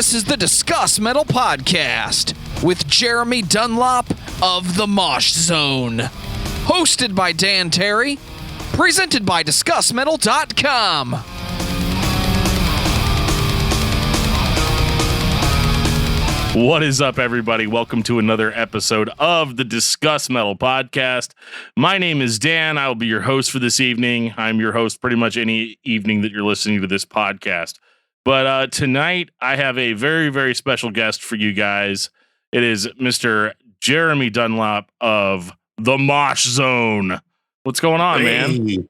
This is the Discuss Metal Podcast with Jeremy Dunlop of the Mosh Zone. Hosted by Dan Terry. Presented by discussmetal.com. What is up, everybody? Welcome to another episode of the Discuss Metal Podcast. My name is Dan. I'll be your host for this evening. I'm your host pretty much any evening that you're listening to this podcast. But tonight, I have a very, very special guest for you guys. It is Mr. Jeremy Dunlop of the Mosh Zone. What's going on, man?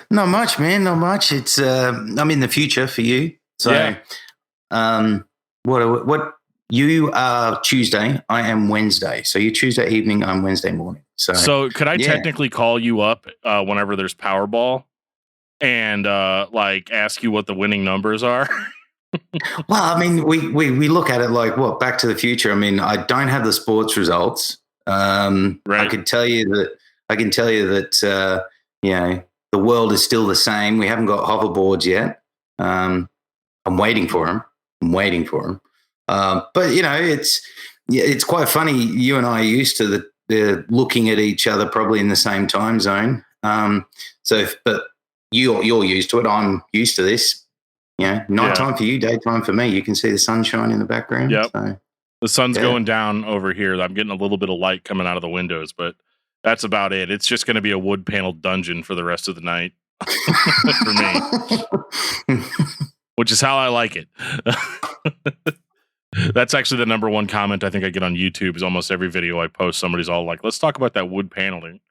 Not much, man. Not much. It's I'm in the future for you. So, yeah. What you are Tuesday, I am Wednesday. So you're Tuesday evening, I'm Wednesday morning. So could I technically call you up whenever there's Powerball and ask you what the winning numbers are? Well, I mean, we look at it like what Back to the Future. I mean, I don't have the sports results. Right. I can tell you that the world is still the same. We haven't got hoverboards yet. I'm waiting for them. But you know, it's quite funny. You and I are used to the looking at each other probably in the same time zone. But you're used to it. I'm used to this. Nighttime for you, daytime for me. You can see the sunshine in the background. Yep. So, the sun's going down over here. I'm getting a little bit of light coming out of the windows, but that's about it. It's just going to be a wood paneled dungeon for the rest of the night for me, which is how I like it. That's actually the number one comment I think I get on YouTube is almost every video I post. Somebody's all like, let's talk about that wood paneling.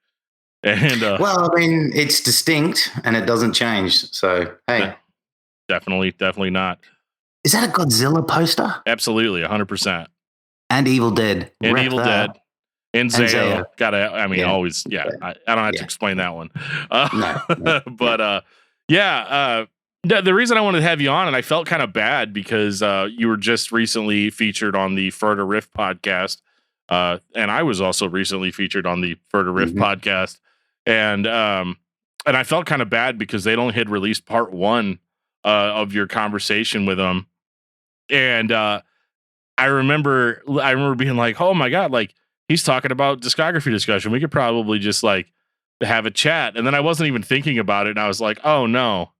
And well, I mean, it's distinct and it doesn't change. So, hey. Definitely not. Is that a Godzilla poster? Absolutely, 100%. And Evil Dead. And Evil Dead. And Zayo. Always, I don't have to explain that one. No. But, the reason I wanted to have you on, and I felt kind of bad because you were just recently featured on the Further Riff podcast, and I was also recently featured on the Further Riff podcast, and I felt kind of bad because they only had released part one of your conversation with them, and I remember being like, oh my god, like he's talking about discography discussion. We could probably just like have a chat, and then I wasn't even thinking about it, and I was like, oh no.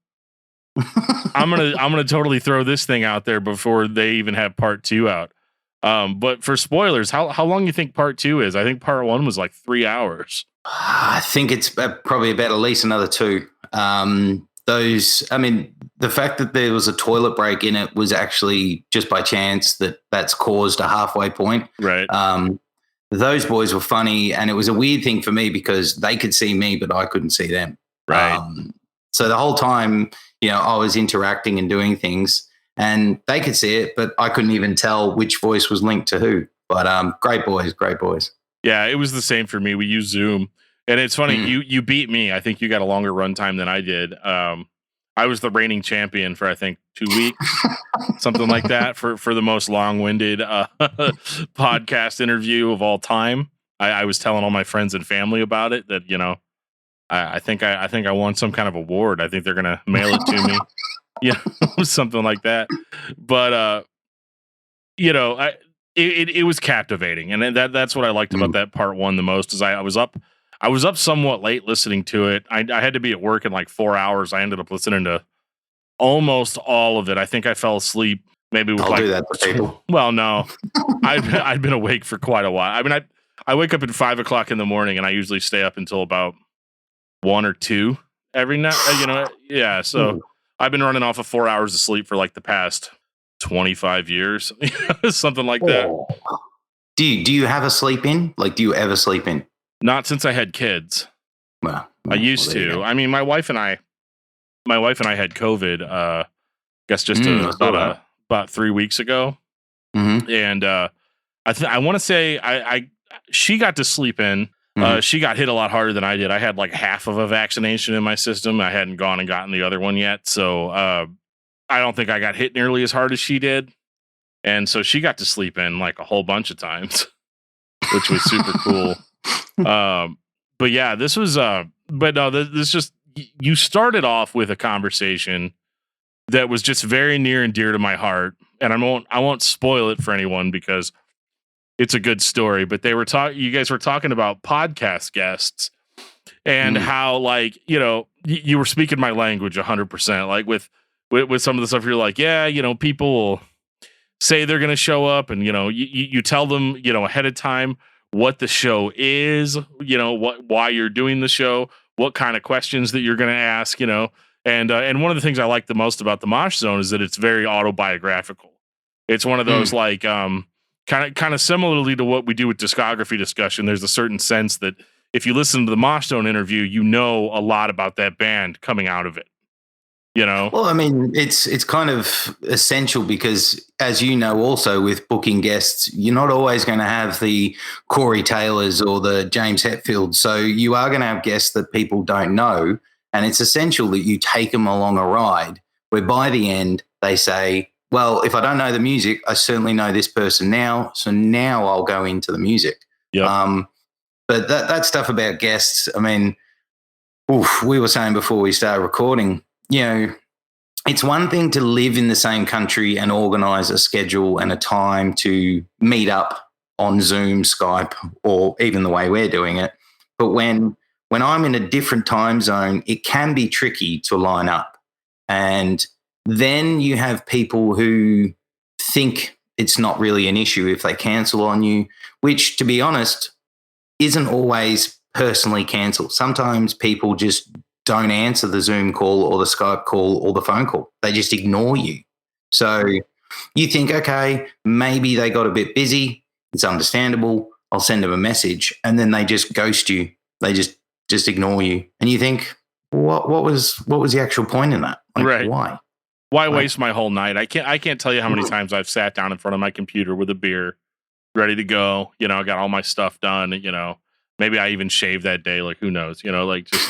I'm gonna totally throw this thing out there before they even have part two out. But for spoilers, how long do you think part two is? I think part one was like 3 hours. I think it's probably about at least another 2. The fact that there was a toilet break in it was actually just by chance that's caused a halfway point. Right. Those boys were funny, and it was a weird thing for me because they could see me, but I couldn't see them. Right. So the whole time, I was interacting and doing things, and they could see it, but I couldn't even tell which voice was linked to who. But great boys. Yeah, it was the same for me. We use Zoom, and it's funny. You beat me. I think you got a longer runtime than I did. I was the reigning champion for I think 2 weeks, something like that, for the most long-winded podcast interview of all time. I was telling all my friends and family about it. That I think I won some kind of award. I think they're gonna mail it to me, something like that. But it was captivating, and that's what I liked about that part one the most. Is I was up somewhat late listening to it. I had to be at work in like 4 hours. I ended up listening to almost all of it. I think I fell asleep maybe with do that for people. Well, no, I'd been awake for quite a while. I mean, I wake up at 5 o'clock in the morning, and I usually stay up until about 1 or 2 every night. So I've been running off of 4 hours of sleep for like the past 25 years, something like that. Do you have a sleep in? Like, do you ever sleep in? Not since I had kids. Well, I used to. I mean, my wife and I had COVID. I guess just about 3 weeks ago, and I want to say she got to sleep in. She got hit a lot harder than I did. I had like half of a vaccination in my system. I hadn't gone and gotten the other one yet, so I don't think I got hit nearly as hard as she did. And so she got to sleep in like a whole bunch of times, which was super cool. But yeah, this was, this just, you started off with a conversation that was just very near and dear to my heart. And I won't spoil it for anyone because it's a good story, but you guys were talking about podcast guests and how, like, you know, you were speaking my language 100%. Like with some of the stuff, you're like, yeah, you know, people will say they're going to show up, and, you know, you tell them, you know, ahead of time what the show is, you know, why you're doing the show, what kind of questions that you're going to ask, you know. And one of the things I like the most about the Mosh Zone is that it's very autobiographical. It's one of those like kind of similarly to what we do with discography discussion. There's a certain sense that if you listen to the Mosh Zone interview, you know a lot about that band coming out of it. You know? Well, I mean, it's kind of essential because, as you know, also with booking guests, you're not always going to have the Corey Taylors or the James Hetfield. So you are going to have guests that people don't know. And it's essential that you take them along a ride where by the end they say, well, if I don't know the music, I certainly know this person now. So now I'll go into the music. Yep. But that stuff about guests, I mean, we were saying before we started recording, you know, it's one thing to live in the same country and organize a schedule and a time to meet up on Zoom, Skype, or even the way we're doing it. But when I'm in a different time zone, it can be tricky to line up. And then you have people who think it's not really an issue if they cancel on you, which, to be honest, isn't always personally cancelled. Sometimes people just don't answer the Zoom call or the Skype call or the phone call. They just ignore you. So you think, okay, maybe they got a bit busy. It's understandable. I'll send them a message. And then they just ghost you. They just ignore you. And you think, what was the actual point in that? Like, right. Why waste my whole night? I can't tell you how many times I've sat down in front of my computer with a beer, ready to go. You know, I got all my stuff done. You know, maybe I even shaved that day. Like, who knows? You know, like just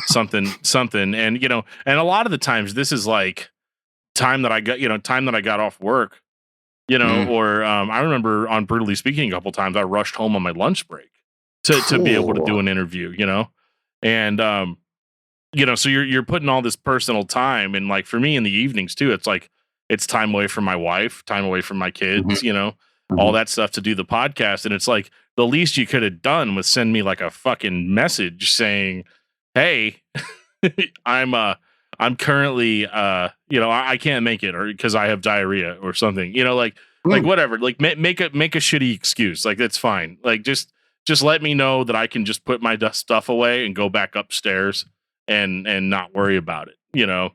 something. And, you know, and a lot of the times this is like time that I got off work, you know, or I remember on Brutally Speaking a couple times I rushed home on my lunch break to be able to do an interview, you know, and, you know, so you're putting all this personal time, and like for me in the evenings too, it's like it's time away from my wife, time away from my kids, you know, all that stuff to do the podcast. And it's like the least you could have done was send me like a fucking message saying, "Hey, I'm currently you know, I can't make it, or because I have diarrhea or something." You know, like whatever. Like make a shitty excuse. Like that's fine. Like just let me know that I can just put my stuff away and go back upstairs and not worry about it, you know?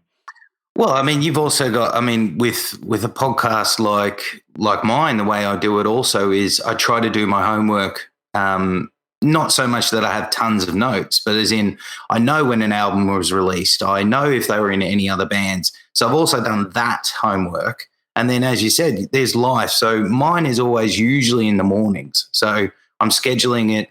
Well, I mean, you've also got, I mean, with a podcast like mine, the way I do it also is I try to do my homework, not so much that I have tons of notes, but as in I know when an album was released. I know if they were in any other bands. So I've also done that homework. And then, as you said, there's life. So mine is always usually in the mornings. So I'm scheduling it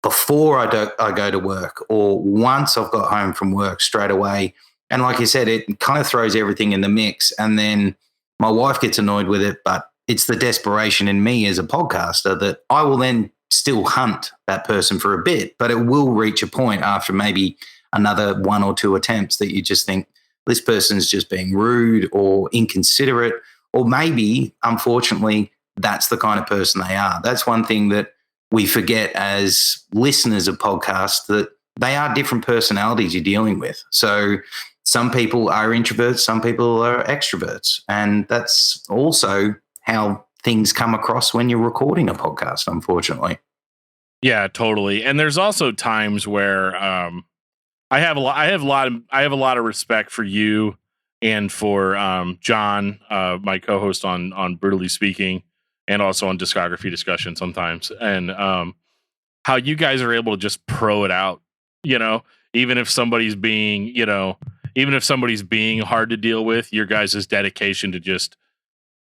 before I go to work, or once I've got home from work straight away. And like you said, it kind of throws everything in the mix. And then my wife gets annoyed with it, but it's the desperation in me as a podcaster that I will then still hunt that person for a bit, but it will reach a point after maybe another one or two attempts that you just think this person's just being rude or inconsiderate, or maybe, unfortunately, that's the kind of person they are. That's one thing that we forget as listeners of podcasts, that they are different personalities you're dealing with. So some people are introverts, some people are extroverts. And that's also how things come across when you're recording a podcast, unfortunately. Yeah, totally. And there's also times where I have a lot of respect for you and for John, my co-host on Brutally Speaking, and also on Discography Discussion sometimes, and how you guys are able to just pro it out, you know, even if somebody's being hard to deal with, your guys' dedication to just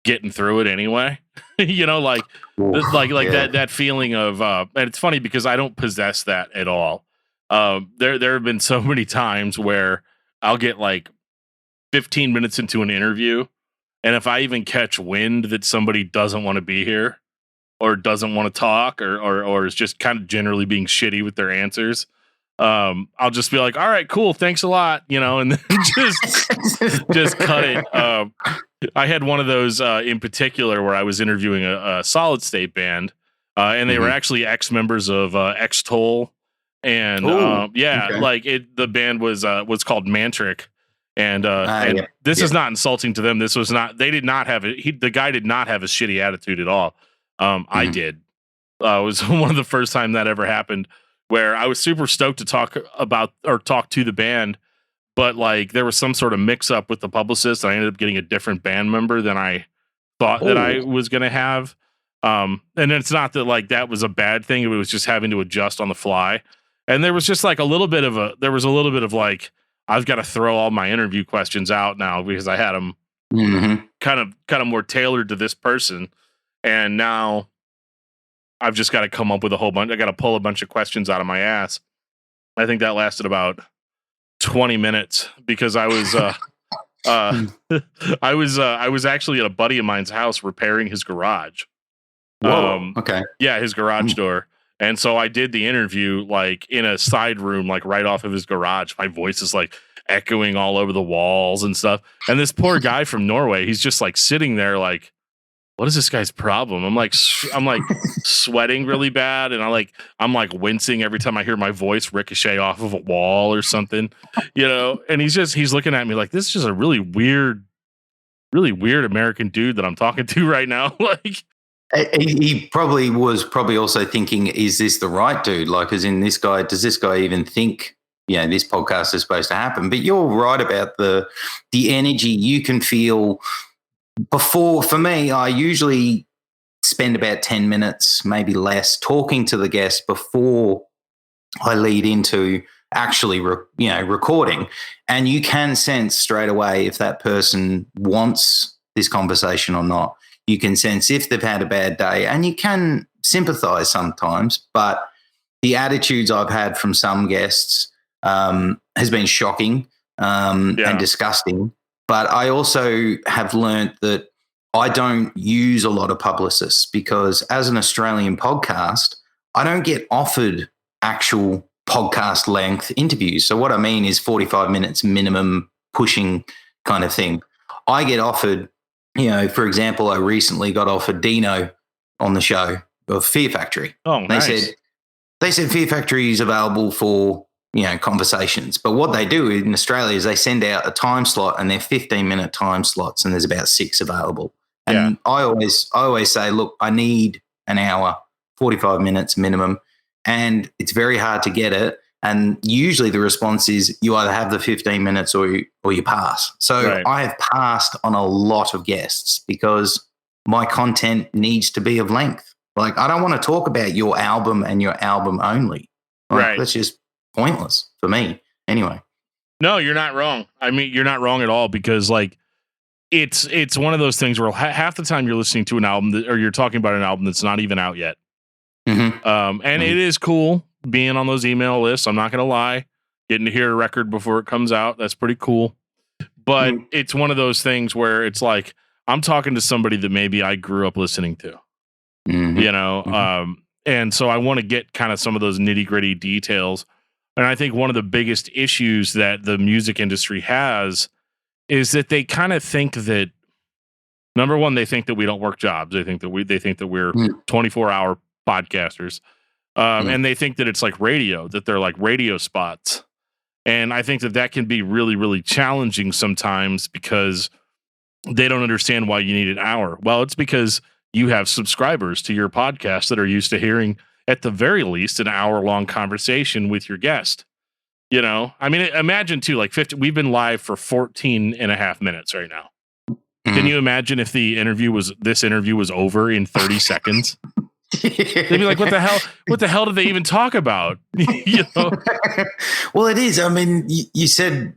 getting through it anyway, you know, like that feeling of, and it's funny because I don't possess that at all. There have been so many times where I'll get like 15 minutes into an interview, and if I even catch wind that somebody doesn't want to be here or doesn't want to talk or is just kind of generally being shitty with their answers, I'll just be like, all right, cool, thanks a lot, and then just cut it. I had one of those in particular where I was interviewing a solid state band, and they were actually ex-members of X-Toll, and okay. like the band was called Mantric, and this is not insulting to them. This was not. They did not have it. The guy did not have a shitty attitude at all. I did. It was one of the first time that ever happened, where I was super stoked to talk to the band, but like there was some sort of mix up with the publicist. And I ended up getting a different band member than I thought that I was going to have. And it's not that like that was a bad thing. It was just having to adjust on the fly. And there was just like a little bit of like, I've got to throw all my interview questions out now because I had them kind of more tailored to this person. And now I've just got to come up with a whole bunch. I got to pull a bunch of questions out of my ass. I think that lasted about 20 minutes because I was I was actually at a buddy of mine's house repairing his garage. Whoa. Okay. Yeah, his garage door. And so I did the interview like in a side room, like right off of his garage. My voice is like echoing all over the walls and stuff. And this poor guy from Norway, he's just like sitting there like, what is this guy's problem? I'm like sweating really bad. And I'm like wincing every time I hear my voice ricochet off of a wall or something, and he's looking at me like, this is just a really weird American dude that I'm talking to right now. Like, he probably was also thinking, is this the right dude? Like, as in does this guy even think, this podcast is supposed to happen? But you're right about the energy you can feel before. For me, I usually spend about 10 minutes, maybe less, talking to the guest before I lead into actually, recording. And you can sense straight away if that person wants this conversation or not. You can sense if they've had a bad day, and you can sympathize sometimes. But the attitudes I've had from some guests has been shocking and disgusting. But I also have learnt that I don't use a lot of publicists because as an Australian podcast, I don't get offered actual podcast length interviews. So what I mean is 45 minutes minimum pushing kind of thing. I get offered, for example, I recently got offered Dino on the show of Fear Factory. Oh, nice. They said Fear Factory is available for, conversations. But what they do in Australia is they send out a time slot, and they're 15-minute time slots, and there's about 6 available. And I always say, look, I need an hour, 45 minutes minimum, and it's very hard to get it. And usually the response is you either have the 15 minutes or you pass. So I have passed on a lot of guests because my content needs to be of length. Like, I don't want to talk about your album and your album only. Like, that's just pointless for me anyway. No, you're not wrong. I mean, you're not wrong at all because like it's one of those things where half the time you're listening to an album or you're talking about an album that's not even out yet. And it is cool being on those email lists. I'm not going to lie. Getting to hear a record before it comes out, that's pretty cool. But it's one of those things where it's like, I'm talking to somebody that maybe I grew up listening to, and so I want to get kind of some of those nitty gritty details. And I think one of the biggest issues that the music industry has is that they kind of think that, number one, they think that we don't work jobs. They think that we're 24-hour podcasters. And they think that it's like radio, that they're like radio spots. And I think that can be really, really challenging sometimes because they don't understand why you need an hour. Well, it's because you have subscribers to your podcast that are used to hearing, at the very least, an hour-long conversation with your guest. I mean, imagine too, like 50, we've been live for 14 and a half minutes right now. Can you imagine if this interview was over in 30 seconds? They'd be like, what the hell did they even talk about? Well, it is. I mean, you said,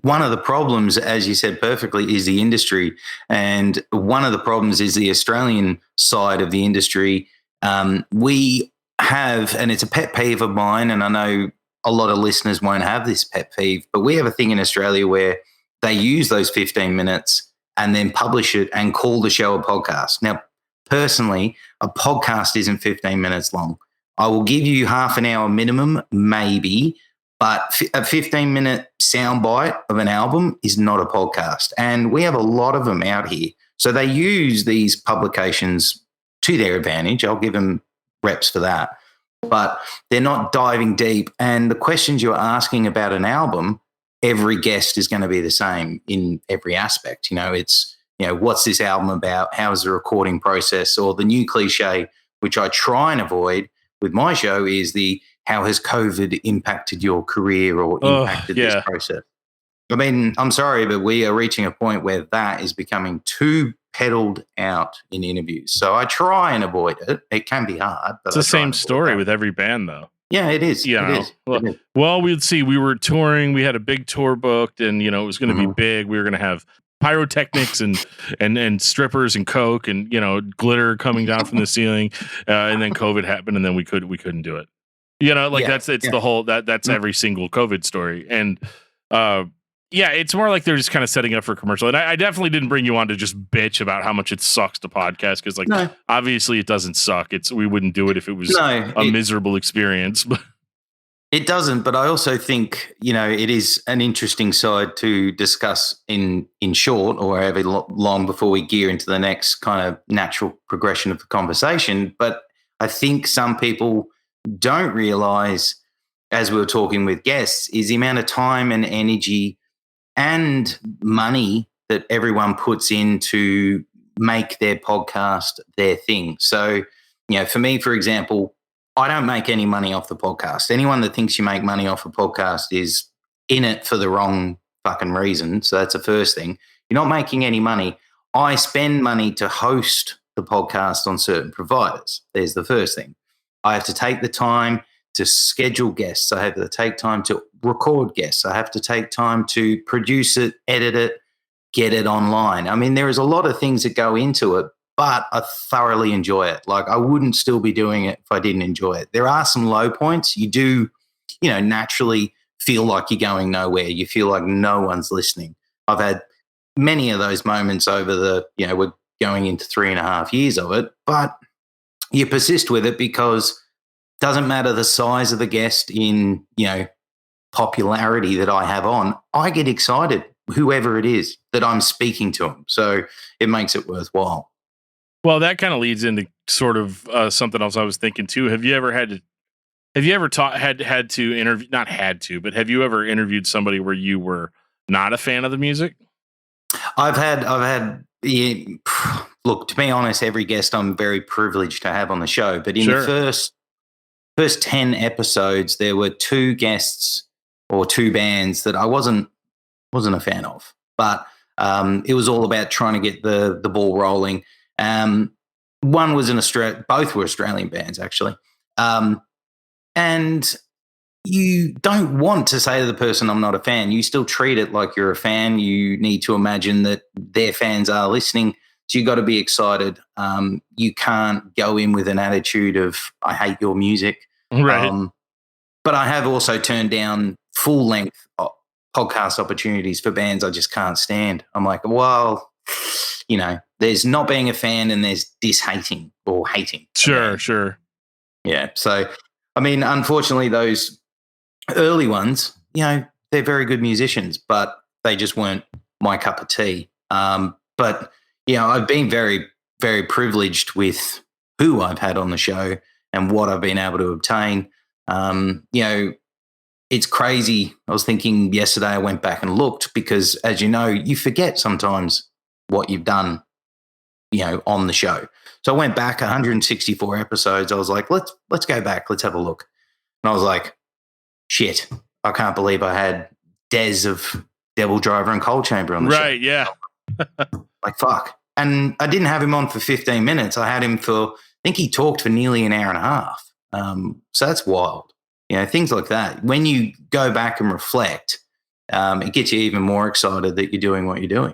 one of the problems, as you said perfectly, is the industry. And one of the problems is the Australian side of the industry. We have, and it's a pet peeve of mine, and I know a lot of listeners won't have this pet peeve, but we have a thing in Australia where they use those 15 minutes and then publish it and call the show a podcast. Now, personally, a podcast isn't 15 minutes long. I will give you half an hour minimum, maybe, but a 15-minute soundbite of an album is not a podcast. And we have a lot of them out here. So they use these publications to their advantage. I'll give them reps for that. But they're not diving deep. And the questions you're asking about an album, every guest is going to be the same in every aspect. It's, what's this album about? How is the recording process? Or the new cliche, which I try and avoid with my show, is how has COVID impacted your career or impacted this process? I mean, I'm sorry, but we are reaching a point where that is becoming too peddled out in interviews. So I try and avoid it. It can be hard. But it's the same story with every band, though. Yeah, it is. Well, we'd see. We were touring. We had a big tour booked, and it was going to be big. We were going to have pyrotechnics and strippers and coke and glitter coming down from the ceiling, and then COVID happened, and then we couldn't do it. The whole that's every single COVID story, and it's more like they're just kind of setting up for commercial. And I definitely didn't bring you on to just bitch about how much it sucks to podcast, because obviously it doesn't suck. We wouldn't do it if it was a miserable experience. But it doesn't. But I also think it is an interesting side to discuss in short, or however long before we gear into the next kind of natural progression of the conversation. But I think some people don't realize, as we were talking with guests, is the amount of time and energy and money that everyone puts in to make their podcast their thing. So, for me, for example, I don't make any money off the podcast. Anyone that thinks you make money off a podcast is in it for the wrong fucking reason. So that's the first thing. You're not making any money. I spend money to host the podcast on certain providers. There's the first thing. I have to take the time to schedule guests. I have to take time to record guests. I have to take time to produce it, edit it, get it online. I mean, there is a lot of things that go into it, but I thoroughly enjoy it. Like, I wouldn't still be doing it if I didn't enjoy it. There are some low points. You do, naturally feel like you're going nowhere. You feel like no one's listening. I've had many of those moments over we're going into 3.5 years of it, but you persist with it because doesn't matter the size of the guest in, popularity that I have on. I get excited, whoever it is that I'm speaking to them. So it makes it worthwhile. Well, that kind of leads into sort of something else I was thinking too. Have you ever had to interview? Not had to, but have you ever interviewed somebody where you were not a fan of the music? I've had. Yeah, look, to be honest, every guest I'm very privileged to have on the show. But in the first 10 episodes, there were 2 guests or 2 bands that I wasn't a fan of. But it was all about trying to get the ball rolling. One was both were Australian bands, actually. And you don't want to say to the person, I'm not a fan. You still treat it like you're a fan. You need to imagine that their fans are listening. So you got to be excited. You can't go in with an attitude of, I hate your music. Right. But I have also turned down full-length podcast opportunities for bands I just can't stand. I'm like, well, there's not being a fan and there's dishating or hating. Sure. Yeah. So, I mean, unfortunately, those early ones, they're very good musicians, but they just weren't my cup of tea. But, I've been very, very privileged with who I've had on the show and what I've been able to obtain. It's crazy. I was thinking yesterday, I went back and looked because, as you know, you forget sometimes what you've done, on the show. So I went back 164 episodes. I was like, let's go back. Let's have a look. And I was like, shit, I can't believe I had Des of Devil Driver and Coal Chamber on the show. Right, yeah. Like, fuck. And I didn't have him on for 15 minutes. I had him I think he talked for nearly an hour and a half. So that's wild. Things like that. When you go back and reflect, it gets you even more excited that you're doing what you're doing.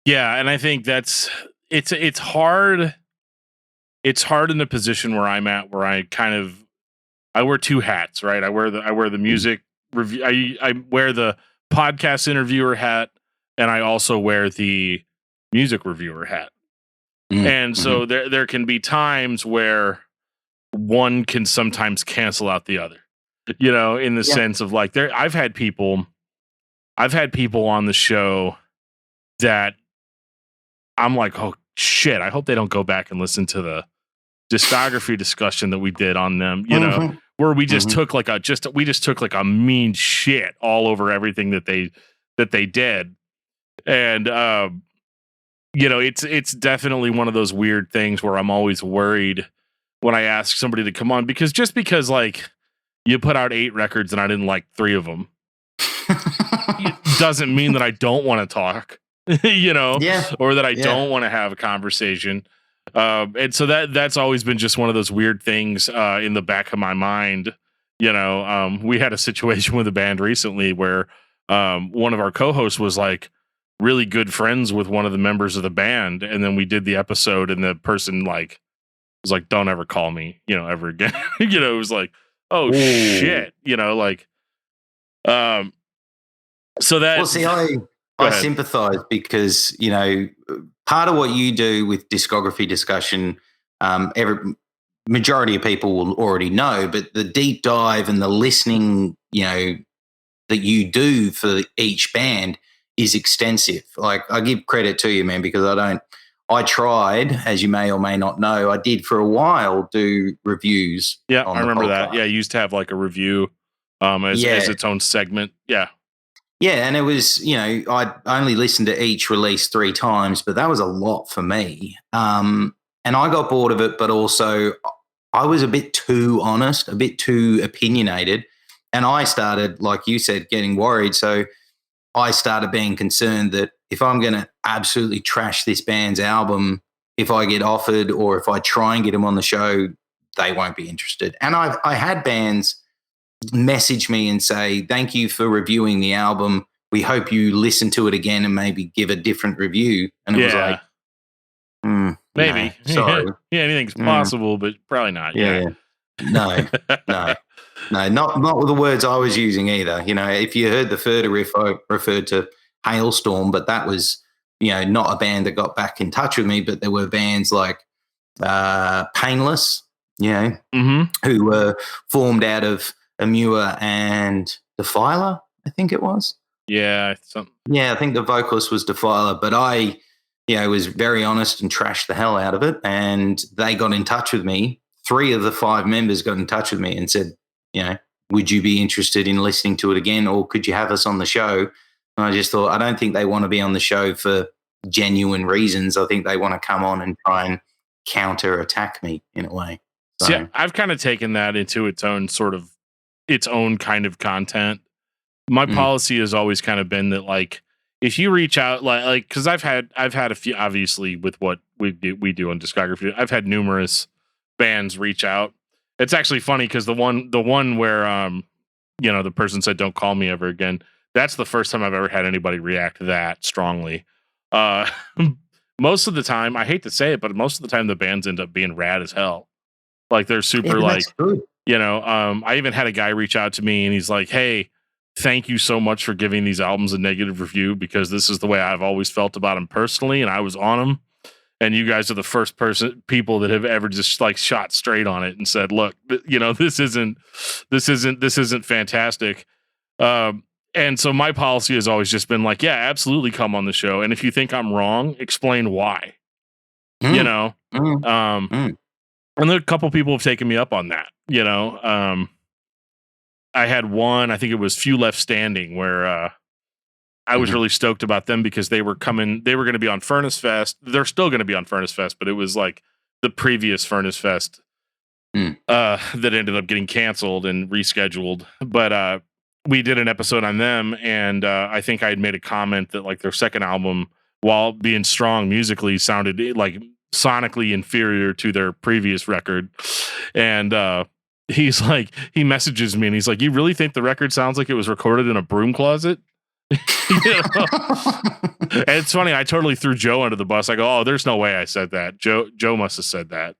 Yeah, and I think it's hard. It's hard in the position where I'm at, where I wear 2 hats, right? I wear the music review. I wear the podcast interviewer hat, and I also wear the music reviewer hat. And so there can be times where one can sometimes cancel out the other, in the sense of like I've had people on the show that I'm like, oh shit, I hope they don't go back and listen to the discography discussion that we did on them, where we just took like a mean shit all over everything that they did. And it's definitely one of those weird things where I'm always worried when I ask somebody to come on, because like you put out 8 records and I didn't like 3 of them, it doesn't mean that I don't want to talk, or that I don't want to have a conversation. And so that's always been just one of those weird things in the back of my mind. We had a situation with a band recently where one of our co-hosts was like really good friends with one of the members of the band, and then we did the episode, and the person like was like, "Don't ever call me, ever again." It was like, "Oh shit," So that. Well, see, I sympathize because part of what you do with discography discussion, majority of people will already know, but the deep dive and the listening, that you do for each band is extensive. Like, I give credit to you, man, because I tried, as you may or may not know, I did for a while do reviews. Yeah, I remember that. Yeah, you used to have like a review as its own segment. Yeah. Yeah, and it was, I only listened to each release 3 times, but that was a lot for me. And I got bored of it, but also I was a bit too honest, a bit too opinionated. And I started, like you said, getting worried. So I started being concerned that if I'm going to absolutely trash this band's album, if I get offered or if I try and get them on the show, they won't be interested. And I had bands message me and say, "Thank you for reviewing the album. We hope you listen to it again and maybe give a different review." And it was like, maybe. No, sorry. Anything's possible, but probably not. Yeah. No, not with the words I was using either. If you heard the further riff, I referred to Hailstorm, but that was, not a band that got back in touch with me, but there were bands like Painless, who were formed out of Amua and Defiler, I think it was. Yeah. I think the vocalist was Defiler, but I, was very honest and trashed the hell out of it. And they got in touch with me. 3 of the 5 members got in touch with me and said, would you be interested in listening to it again, or could you have us on the show? And I just thought, I don't think they want to be on the show for genuine reasons. I think they want to come on and try and counter attack me in a way. So, yeah, I've kind of taken that into its own kind of content. My policy has always kind of been that, like, if you reach out, like, because I've had a few, obviously, with what we do on discography, I've had numerous bands reach out. It's actually funny because the one where the person said, "Don't call me ever again." That's the first time I've ever had anybody react that strongly. Most of the time, I hate to say it, but most of the time the bands end up being rad as hell. Like, they're super I even had a guy reach out to me and he's like, "Hey, thank you so much for giving these albums a negative review, because this is the way I've always felt about them personally, and I was on them. And you guys are the first people that have ever just like shot straight on it and said, look, this isn't fantastic." And so my policy has always just been like, yeah, absolutely come on the show. And if you think I'm wrong, explain why, And a couple people have taken me up on that, I had one, I think it was Few Left Standing, where I was really stoked about them because they were going to be on Furnace Fest. They're still going to be on Furnace Fest, but it was like the previous Furnace Fest that ended up getting canceled and rescheduled. But we did an episode on them, and I think I had made a comment that like their second album, while being strong musically, sounded like sonically inferior to their previous record. And he's like, he messages me and he's like, "You really think the record sounds like it was recorded in a broom closet?" And it's funny, I totally threw Joe under the bus. I go, "Oh, there's no way I said that. Joe must have said that.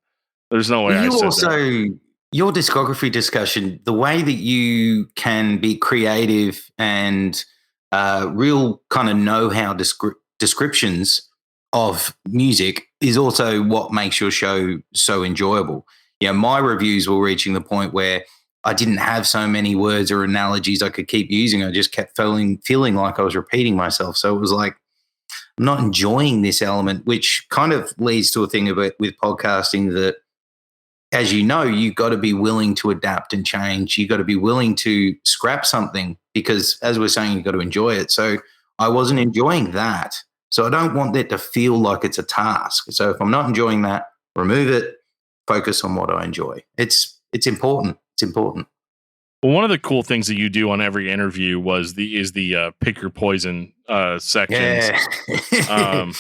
There's no way I said that." Your discography discussion, the way that you can be creative and real kind of know-how descriptions of music is also what makes your show so enjoyable. my reviews were reaching the point where I didn't have so many words or analogies I could keep using. I just kept feeling like I was repeating myself. So it was like, I'm not enjoying this element, which kind of leads to a thing about with podcasting that, as you know, you got to be willing to adapt and change. You got to be willing to scrap something because, as we're saying, you got to enjoy it. So I wasn't enjoying that. So I don't want that to feel like it's a task. So if I'm not enjoying that, remove it, focus on what I enjoy. It's important. It's important. Well, one of the cool things that you do on every interview is the pick your poison sections. Yeah.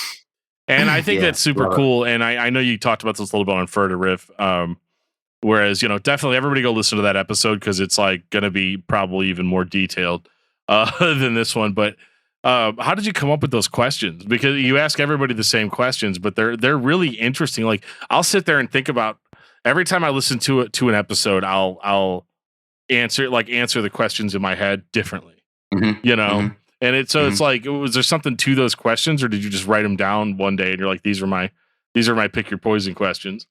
And I think that's super cool. And I know you talked about this a little bit on Fur to Riff. Whereas, definitely everybody go listen to that episode because it's like going to be probably even more detailed than this one. But how did you come up with those questions? Because you ask everybody the same questions, but they're really interesting. Like I'll sit there and think about every time I listen to an episode, I'll answer the questions in my head differently, Mm-hmm. And it's like, was there something to those questions, or did you just write them down one day and you're like, these are my pick your poison questions?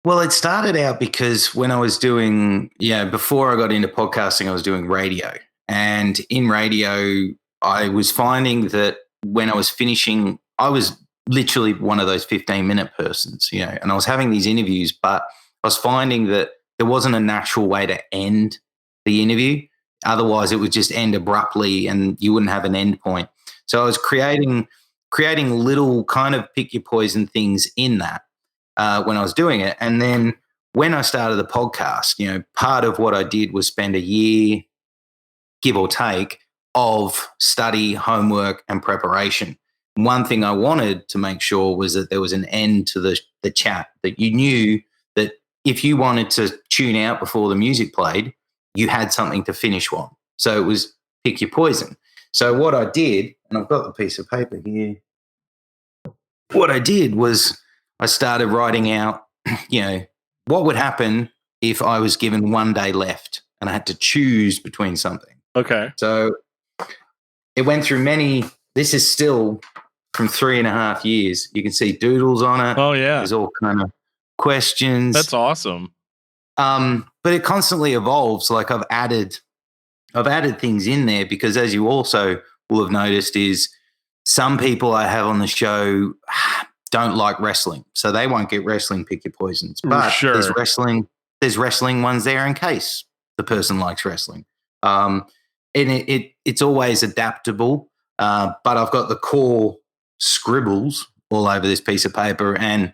Well, it started out because when I was doing, before I got into podcasting, I was doing radio. And in radio, I was finding that when I was finishing, I was literally one of those 15-minute persons, and I was having these interviews, but I was finding that there wasn't a natural way to end the interview. Otherwise, it would just end abruptly and you wouldn't have an end point. So I was creating little kind of pick your poison things in that when I was doing it. And then when I started the podcast, part of what I did was spend a year, give or take, of study, homework, and preparation. One thing I wanted to make sure was that there was an end to the chat, that you knew that if you wanted to tune out before the music played, you had something to finish on. So it was pick your poison. So what I did, and I've got the piece of paper here, what I did was I started writing out, what would happen if I was given 1 day left and I had to choose between something. Okay. So it went through this is still from 3.5 years. You can see doodles on it. Oh, yeah. There's all kind of questions. That's awesome. But it constantly evolves. Like I've added things in there because, as you also will have noticed, is some people I have on the show don't like wrestling, so they won't get wrestling pick your poisons. But sure. there's wrestling ones there in case the person likes wrestling. And it's always adaptable. But I've got the core scribbles all over this piece of paper, and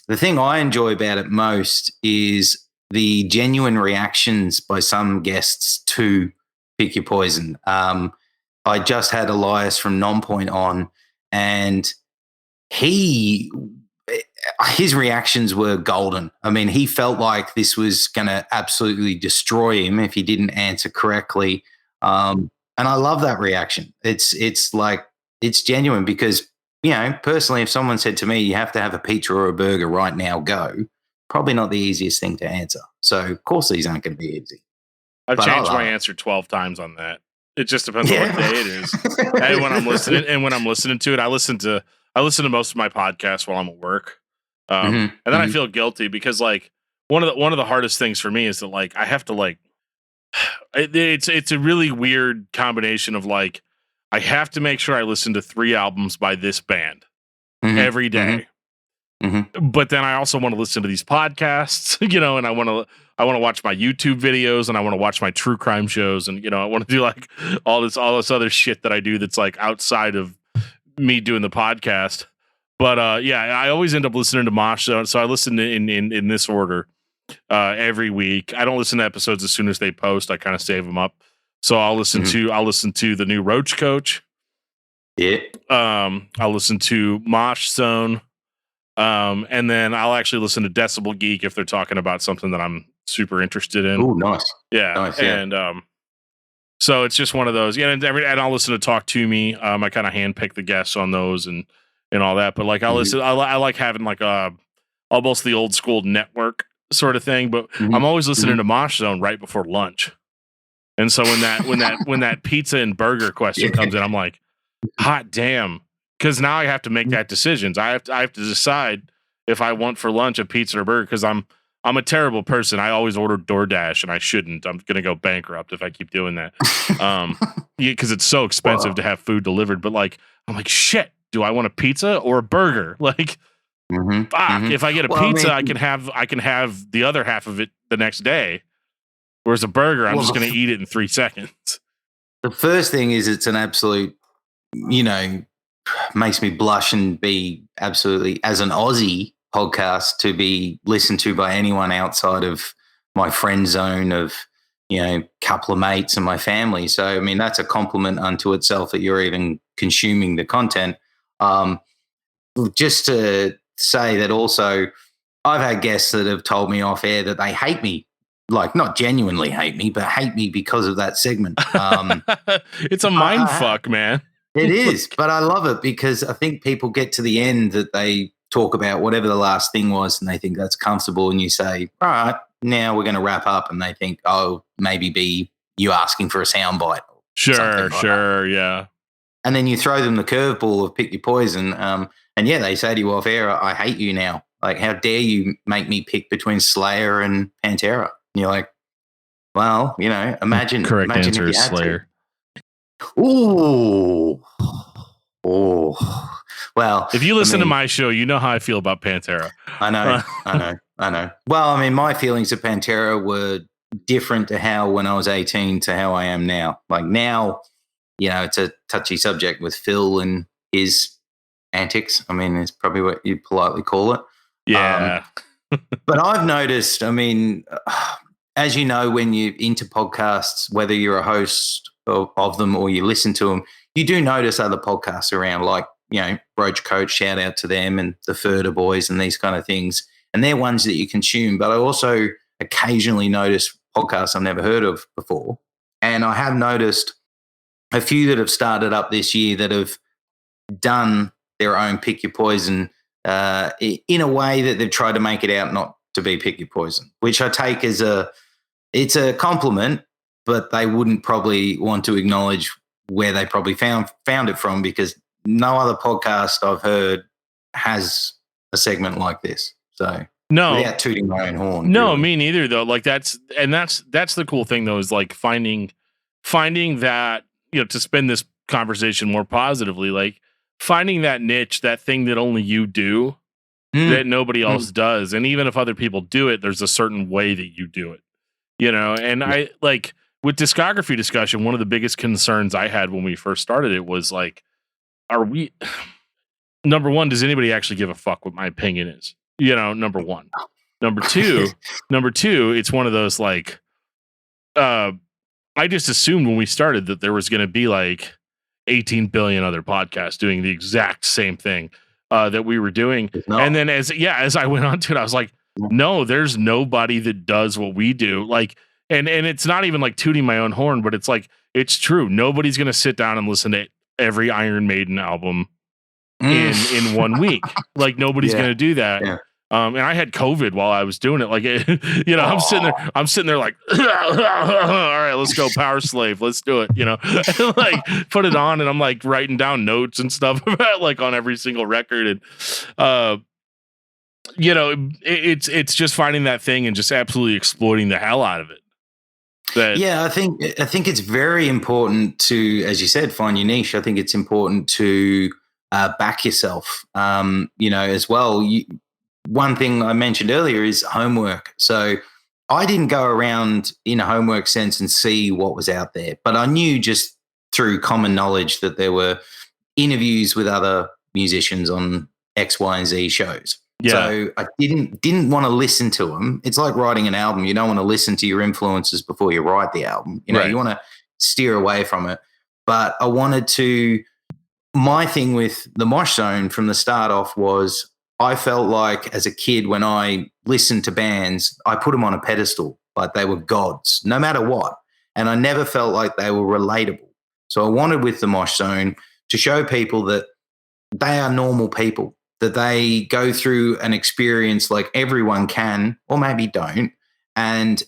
the thing I enjoy about it most is the genuine reactions by some guests to pick your poison. I just had Elias from Nonpoint on, and his reactions were golden. I mean, he felt like this was going to absolutely destroy him if he didn't answer correctly. And I love that reaction. It's like, it's genuine because, personally, if someone said to me, you have to have a pizza or a burger right now, go, probably not the easiest thing to answer. So, of course, these aren't going to be easy. I've changed my answer 12 times on that. It just depends on what day it is. And when I'm listening to it, I listen to most of my podcasts while I'm at work. And then I feel guilty because like one of the hardest things for me is that like I have to like it's a really weird combination of like I have to make sure I listen to 3 albums by this band every day. But then I also want to listen to these podcasts, and I want to watch my YouTube videos, and I want to watch my true crime shows, and I want to do like all this other shit that I do that's like outside of me doing the podcast. But I always end up listening to Mosh, so I listen in this order every week. I don't listen to episodes as soon as they post. I kind of save them up. So I'll listen to the new Roach Coach. Yeah. I'll listen to Mosh Zone. And then I'll actually listen to Decibel Geek if they're talking about something that I'm super interested in. Oh, nice. Yeah. Nice, yeah. And so it's just one of those. Yeah, and I'll listen to Talk to Me. I kind of handpick the guests on those and all that. But like I'll listen. I like having like almost the old school network sort of thing. But I'm always listening to Mosh Zone right before lunch. And so when that pizza and burger question comes in, I'm like, hot damn. Because now I have to make that decisions. I have to decide if I want for lunch a pizza or burger because I'm I'm a terrible person. I always order DoorDash, and I shouldn't. I'm gonna go bankrupt if I keep doing that. Because it's so expensive to have food delivered. But like, I'm like, shit. Do I want a pizza or a burger? Like, if I get a pizza, I can have the other half of it the next day. Whereas a burger, I'm just gonna eat it in 3 seconds. The first thing is it's an absolute, makes me blush and be absolutely, as an Aussie podcast, to be listened to by anyone outside of my friend zone of, couple of mates and my family. So, I mean, that's a compliment unto itself that you're even consuming the content. Just to say that also, I've had guests that have told me off air that they hate me. Like, not genuinely hate me, but hate me because of that segment. It's a mind fuck, man. It is, but I love it because I think people get to the end that they talk about whatever the last thing was and they think that's comfortable, and you say, all right, now we're going to wrap up, and they think, oh, maybe be you asking for a soundbite. Sure, yeah. And then you throw them the curveball of pick your poison. And yeah, they say to you off air, I hate you now. Like, how dare you make me pick between Slayer and Pantera? And you're like, well, imagine. Correct imagine answer is Slayer. Ooh. Oh. Well, if you listen to my show, you know how I feel about Pantera. I know. Well, I mean, my feelings of Pantera were different to how when I was 18 to how I am now. Like now, it's a touchy subject with Phil and his antics. I mean, it's probably what you'd politely call it. Yeah. But I've noticed, I mean, as you know, when you're into podcasts, whether you're a host of them or you listen to them, you do notice other podcasts around, like, Roach Coach, shout out to them, and the Furter Boys and these kind of things. And they're ones that you consume. But I also occasionally notice podcasts I've never heard of before. And I have noticed a few that have started up this year that have done their own Pick Your Poison in a way that they've tried to make it out not to be Pick Your Poison, which I take as it's a compliment, but they wouldn't probably want to acknowledge where they probably found it from, because no other podcast I've heard has a segment like this. So no, without tooting my own horn. No, really. me neither though. Like that's the cool thing though, is like finding that, to spin this conversation more positively, like finding that niche, that thing that only you do, that nobody else does. And even if other people do it, there's a certain way that you do it, and I like with discography discussion, one of the biggest concerns I had when we first started it was like, are we, number one, does anybody actually give a fuck what my opinion is? Number one. Number two, it's one of those like, I just assumed when we started that there was going to be like 18 billion other podcasts doing the exact same thing that we were doing. No. And then as I went on to it, I was like, no, there's nobody that does what we do. Like, and it's not even like tooting my own horn, but it's like, it's true. Nobody's going to sit down and listen to every Iron Maiden album in 1 week. Like nobody's going to do that. Yeah. And I had COVID while I was doing it. Like, I'm sitting there like, all right, let's go Power Slave. Let's do it. Like put it on, and I'm like writing down notes and stuff about like on every single record. And, it's just finding that thing and just absolutely exploiting the hell out of it. I think it's very important to, as you said, find your niche. I think it's important to back yourself, as well. One thing I mentioned earlier is homework. So I didn't go around in a homework sense and see what was out there, but I knew just through common knowledge that there were interviews with other musicians on X, Y, and Z shows. Yeah. So I didn't want to listen to them. It's like writing an album. You don't want to listen to your influences before you write the album. You want to steer away from it. But I wanted to, my thing with the Mosh Zone from the start off was, I felt like as a kid when I listened to bands, I put them on a pedestal, like they were gods, no matter what. And I never felt like they were relatable. So I wanted with the Mosh Zone to show people that they are normal people, that they go through an experience like everyone can, or maybe don't. And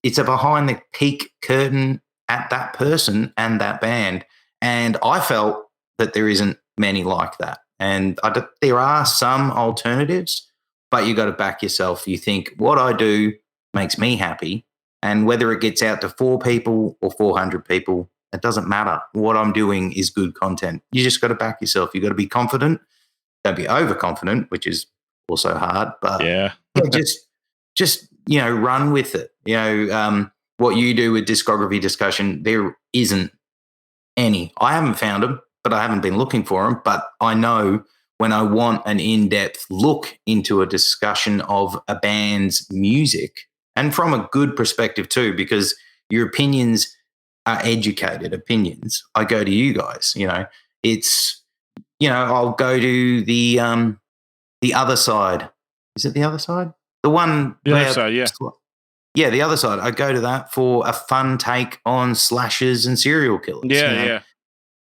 it's a behind the peak curtain at that person and that band. And I felt that there isn't many like that. And there are some alternatives, but you got to back yourself. You think what I do makes me happy, and whether it gets out to 4 people or 400 people, it doesn't matter. What I'm doing is good content. You just got to back yourself. You got to be confident. Don't be overconfident, which is also hard. But just run with it. What you do with discography discussion, there isn't any. I haven't found them, but I haven't been looking for them. But I know when I want an in-depth look into a discussion of a band's music, and from a good perspective too, because your opinions are educated opinions, I go to you guys. I'll go to the other side. Is it the other side? The one. The other side, yeah. Yeah, the other side. I go to that for a fun take on slashers and serial killers. Yeah.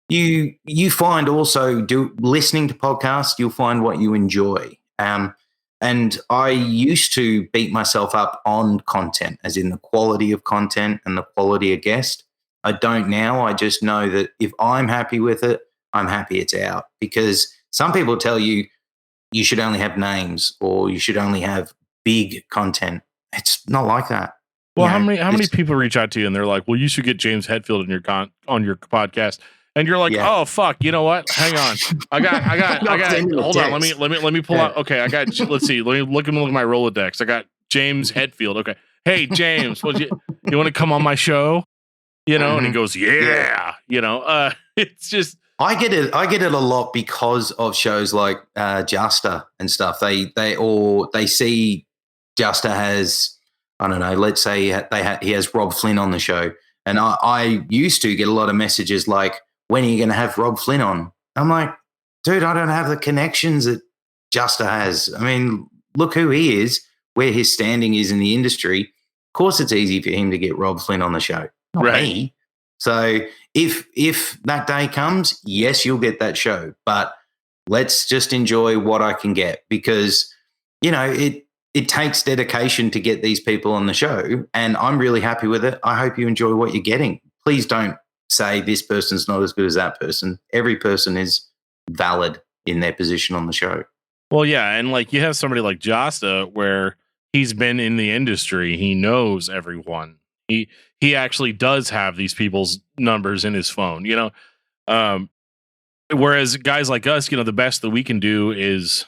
You find also listening to podcasts, you'll find what you enjoy. And I used to beat myself up on content, as in the quality of content and the quality of guest. I don't now. I just know that if I'm happy with it, I'm happy it's out. Because some people tell you should only have names or you should only have big content. It's not like that. Well, how many people reach out to you and they're like, "Well, you should get James Hetfield on your podcast," and you're like, "Oh fuck, you know what? Hang on, I got. Hold on, let me pull out. Okay, I got. Let's see. Let me look at my Rolodex. I got James Hetfield. Okay, hey James, you want to come on my show? And he goes, yeah. It's just. I get it a lot because of shows like Justa and stuff. They see Justa has, I don't know, let's say he has Rob Flynn on the show. And I used to get a lot of messages like, when are you going to have Rob Flynn on? I'm like, dude, I don't have the connections that Justa has. I mean, look who he is, where his standing is in the industry. Of course it's easy for him to get Rob Flynn on the show. Not me. So if that day comes, yes, you'll get that show. But let's just enjoy what I can get, because, it takes dedication to get these people on the show, and I'm really happy with it. I hope you enjoy what you're getting. Please don't say this person's not as good as that person. Every person is valid in their position on the show. Well, yeah, and like you have somebody like Josta where he's been in the industry, he knows everyone. He actually does have these people's numbers in his phone, whereas guys like us, the best that we can do is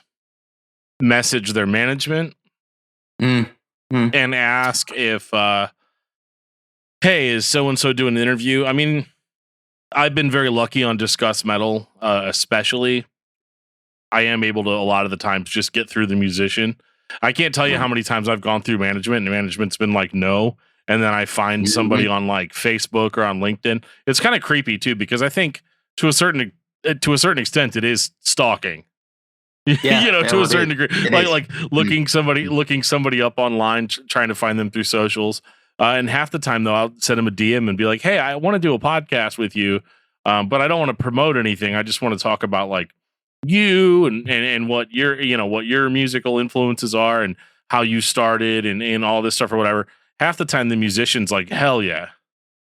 message their management and ask if, hey, is so-and-so doing an interview? I mean, I've been very lucky on Discuss Metal, especially. I am able to, a lot of the times, just get through the musician. I can't tell you how many times I've gone through management and management's been like, no. And then I find somebody on like Facebook or on LinkedIn. It's kind of creepy too, because I think to a certain extent, it is stalking. Yeah, to a certain degree, like looking somebody up online, trying to find them through socials. And half the time though, I'll send them a DM and be like, "Hey, I want to do a podcast with you, but I don't want to promote anything. I just want to talk about like you and what your musical influences are and how you started and all this stuff or whatever." Half the time the musician's like, hell yeah.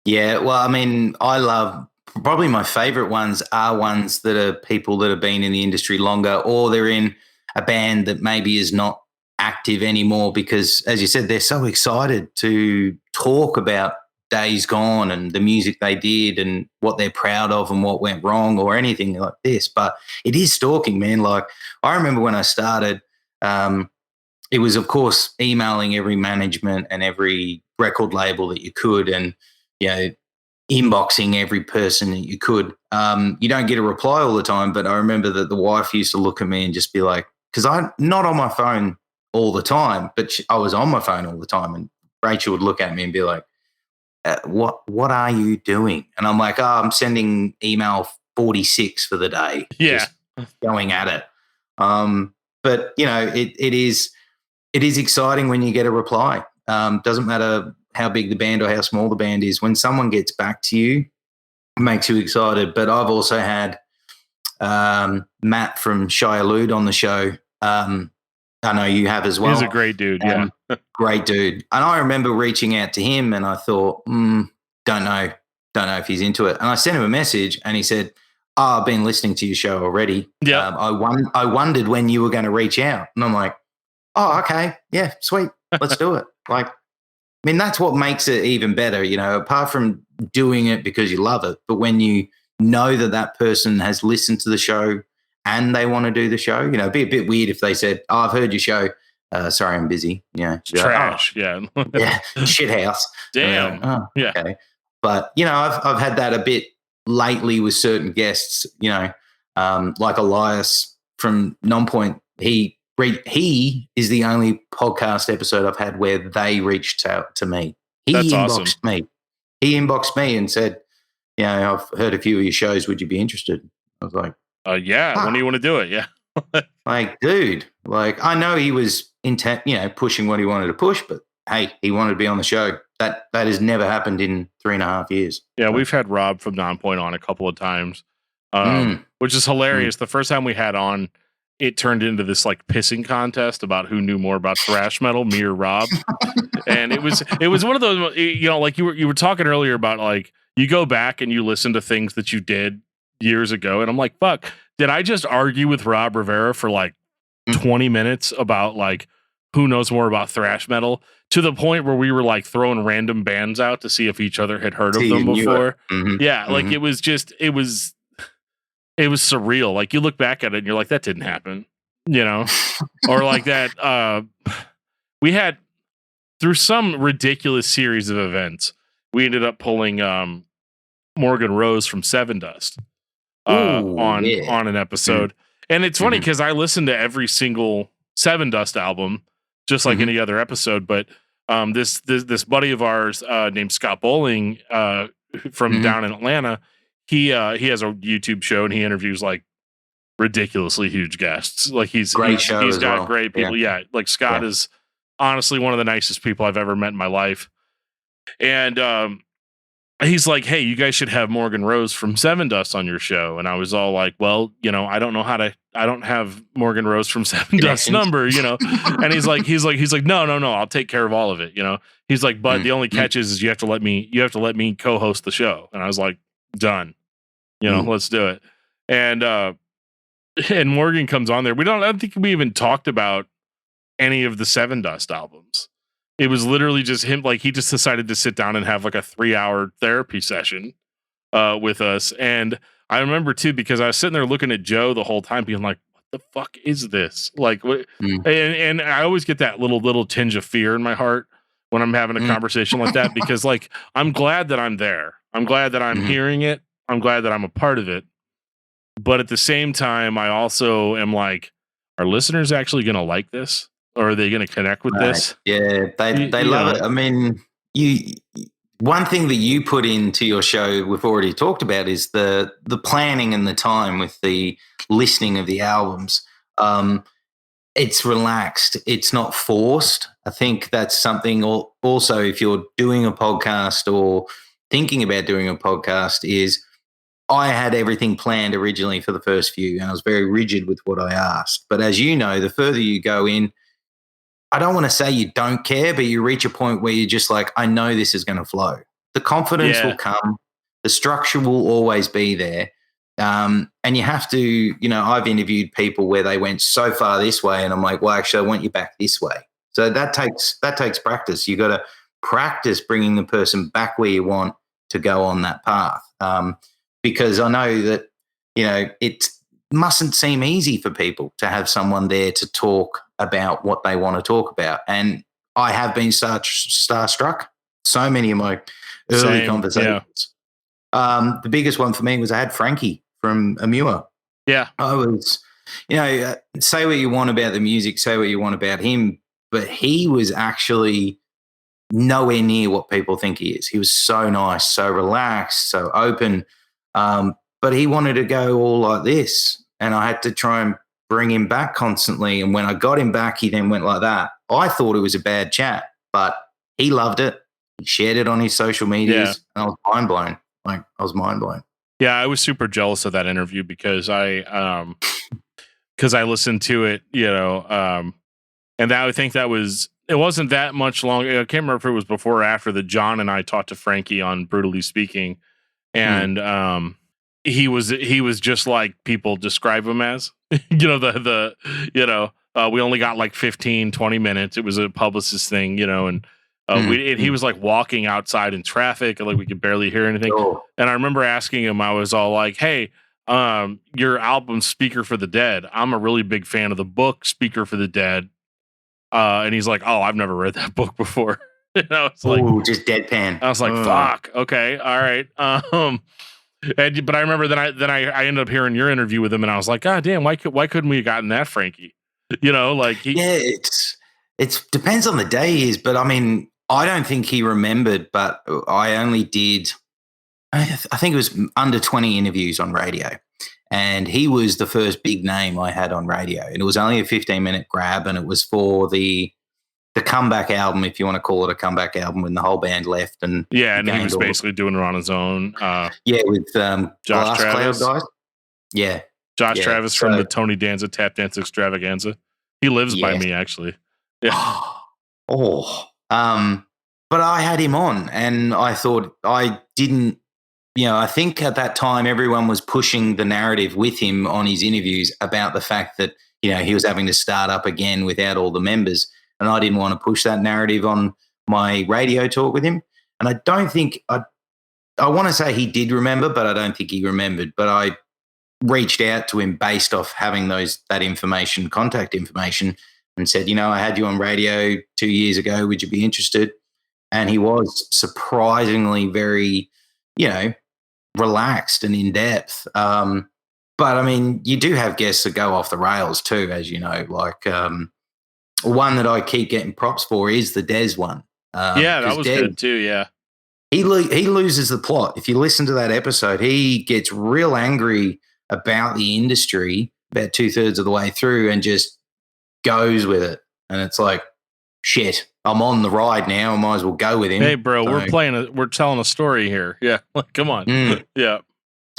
Yeah, well, I mean, I love, probably my favorite ones are ones that are people that have been in the industry longer, or they're in a band that maybe is not active anymore, because, as you said, they're so excited to talk about days gone and the music they did and what they're proud of and what went wrong or anything like this. But it is stalking, man. Like, I remember when I started, it was, of course, emailing every management and every record label that you could, and inboxing every person that you could. You don't get a reply all the time, but I remember that the wife used to look at me and just be like, because I'm not on my phone all the time, but I was on my phone all the time, and Rachel would look at me and be like, "What are you doing?" And I'm like, "Oh, I'm sending email 46 for the day." Yeah, just going at it. But it is exciting when you get a reply. Doesn't matter how big the band or how small the band is. When someone gets back to you, it makes you excited. But I've also had Matt from Shia Lude on the show. I know you have as well. He's a great dude. Yeah. Great dude. And I remember reaching out to him and I thought, don't know if he's into it. And I sent him a message and he said, "Oh, I've been listening to your show already. Yeah. I wondered when you were going to reach out." And I'm like, oh, okay, yeah, sweet, let's do it. Like, I mean, that's what makes it even better, apart from doing it because you love it, but when you know that person has listened to the show and they want to do the show, it'd be a bit weird if they said, oh, I've heard your show. Sorry, I'm busy. It's trash. Yeah. Shit house. Damn. Oh, yeah. Okay. But, I've had that a bit lately with certain guests, like Elias from Nonpoint. He is the only podcast episode I've had where they reached out to me. That's awesome. Me. He inboxed me and said, I've heard a few of your shows. Would you be interested? I was like, yeah. When do you want to do it? Yeah. Like, dude, I know he was intent, pushing what he wanted to push, but hey, he wanted to be on the show. That has never happened in 3.5 years. Yeah, we've had Rob from Nonpoint on a couple of times, which is hilarious. The first time we had on, it turned into this pissing contest about who knew more about thrash metal, me or Rob. And it was one of those, you were talking earlier about you go back and you listen to things that you did years ago, and I'm like, fuck, did I just argue with Rob Rivera for 20 minutes about who knows more about thrash metal, to the point where we were throwing random bands out to see if each other had heard of them before. Yeah, it was just it was surreal. You look back at it and you're like, that didn't happen, or that we had, through some ridiculous series of events, we ended up pulling Morgan Rose from Seven Dust on an episode. And it's funny because I listened to every single Seven Dust album, just like any other episode. But this buddy of ours named Scott Bowling from down in Atlanta, he has a YouTube show and he interviews ridiculously huge guests. He's got great people. Yeah, Scott is honestly one of the nicest people I've ever met in my life. And he's like, hey, you guys should have Morgan Rose from Seven Dust on your show. And I was all like, well, I don't have Morgan Rose from Seven Dust number, and he's like, no, I'll take care of all of it. He's like, but the only catch is you have to let me co-host the show. And I was like, done, let's do it. And Morgan comes on there. I don't think we even talked about any of the Seven Dust albums. It was literally just him. He just decided to sit down and have a 3-hour therapy session with us. And I remember too, because I was sitting there looking at Joe the whole time being like, what the fuck is this? What? And I always get that little tinge of fear in my heart when I'm having a conversation like that, because I'm glad that I'm there. I'm glad that I'm hearing it. I'm glad that I'm a part of it. But at the same time, I also am like, are listeners actually going to like this? Or are they going to connect with this? Yeah, they love it. I mean, one thing that you put into your show we've already talked about is the planning and the time with the listening of the albums. It's relaxed. It's not forced. I think that's something also, if you're doing a podcast or thinking about doing a podcast, is I had everything planned originally for the first few, and I was very rigid with what I asked. But as you know, the further you go in, I don't want to say you don't care, but you reach a point where you're just like, I know this is going to flow. The confidence will come. The structure will always be there. And you have to, I've interviewed people where they went so far this way and I'm like, well, actually, I want you back this way. So that takes practice. You got to practice bringing the person back where you want to go on that path. Because I know that, it mustn't seem easy for people to have someone there to talk about what they want to talk about. And I have been starstruck. So many of my early conversations. Yeah. The biggest one for me was I had Frankie from Amua. Yeah. I was, say what you want about the music, say what you want about him, but he was actually nowhere near what people think he is. He was so nice, so relaxed, so open. But he wanted to go all like this, and I had to try and bring him back constantly. And when I got him back, he then went like that. I thought it was a bad chat, but he loved it. He shared it on his social medias, and I was mind blown. Yeah, I was super jealous of that interview because I listened to it, and I think it wasn't that much long. I can't remember if it was before or after that John and I talked to Frankie on Brutally Speaking, and he was just like people describe him as, We only got like 15, 20 minutes. It was a publicist thing, and he was like walking outside in traffic and like we could barely hear anything. Oh. And I remember asking him, I was all like, hey, your album Speaker for the Dead, I'm a really big fan of the book Speaker for the Dead. And he's like, oh, I've never read that book before. And I was like, just deadpan. I was like, fuck. Okay. All right. But I remember then I ended up hearing your interview with him and I was like, God damn, why couldn't we have gotten that Frankie? It depends on the day he is, but I mean, I don't think he remembered, but I only did, I think it was under 20 interviews on radio. And he was the first big name I had on radio. And it was only a 15-minute grab, and it was for the comeback album, if you want to call it a comeback album, when the whole band left. And he was basically doing it on his own. With Josh Travis. Guys. Yeah. Josh Travis from the Tony Danza Tap Dance Extravaganza. He lives by me, actually. Yeah. But I had him on, and I thought I didn't. I think at that time everyone was pushing the narrative with him on his interviews about the fact that, he was having to start up again without all the members. And I didn't want to push that narrative on my radio talk with him. And I don't think I want to say he did remember, but I don't think he remembered. But I reached out to him based off having that information, contact information, and said, I had you on radio 2 years ago. Would you be interested? And he was surprisingly very, relaxed and in depth. But I mean, you do have guests that go off the rails too, as you know, like one that I keep getting props for is the Des one. That was good too. Yeah. He loses the plot. If you listen to that episode, he gets real angry about the industry about 2/3 of the way through and just goes with it. And it's like, shit, I'm on the ride now. I might as well go with him. Hey, bro, we're telling a story here. Yeah, come on. Yeah.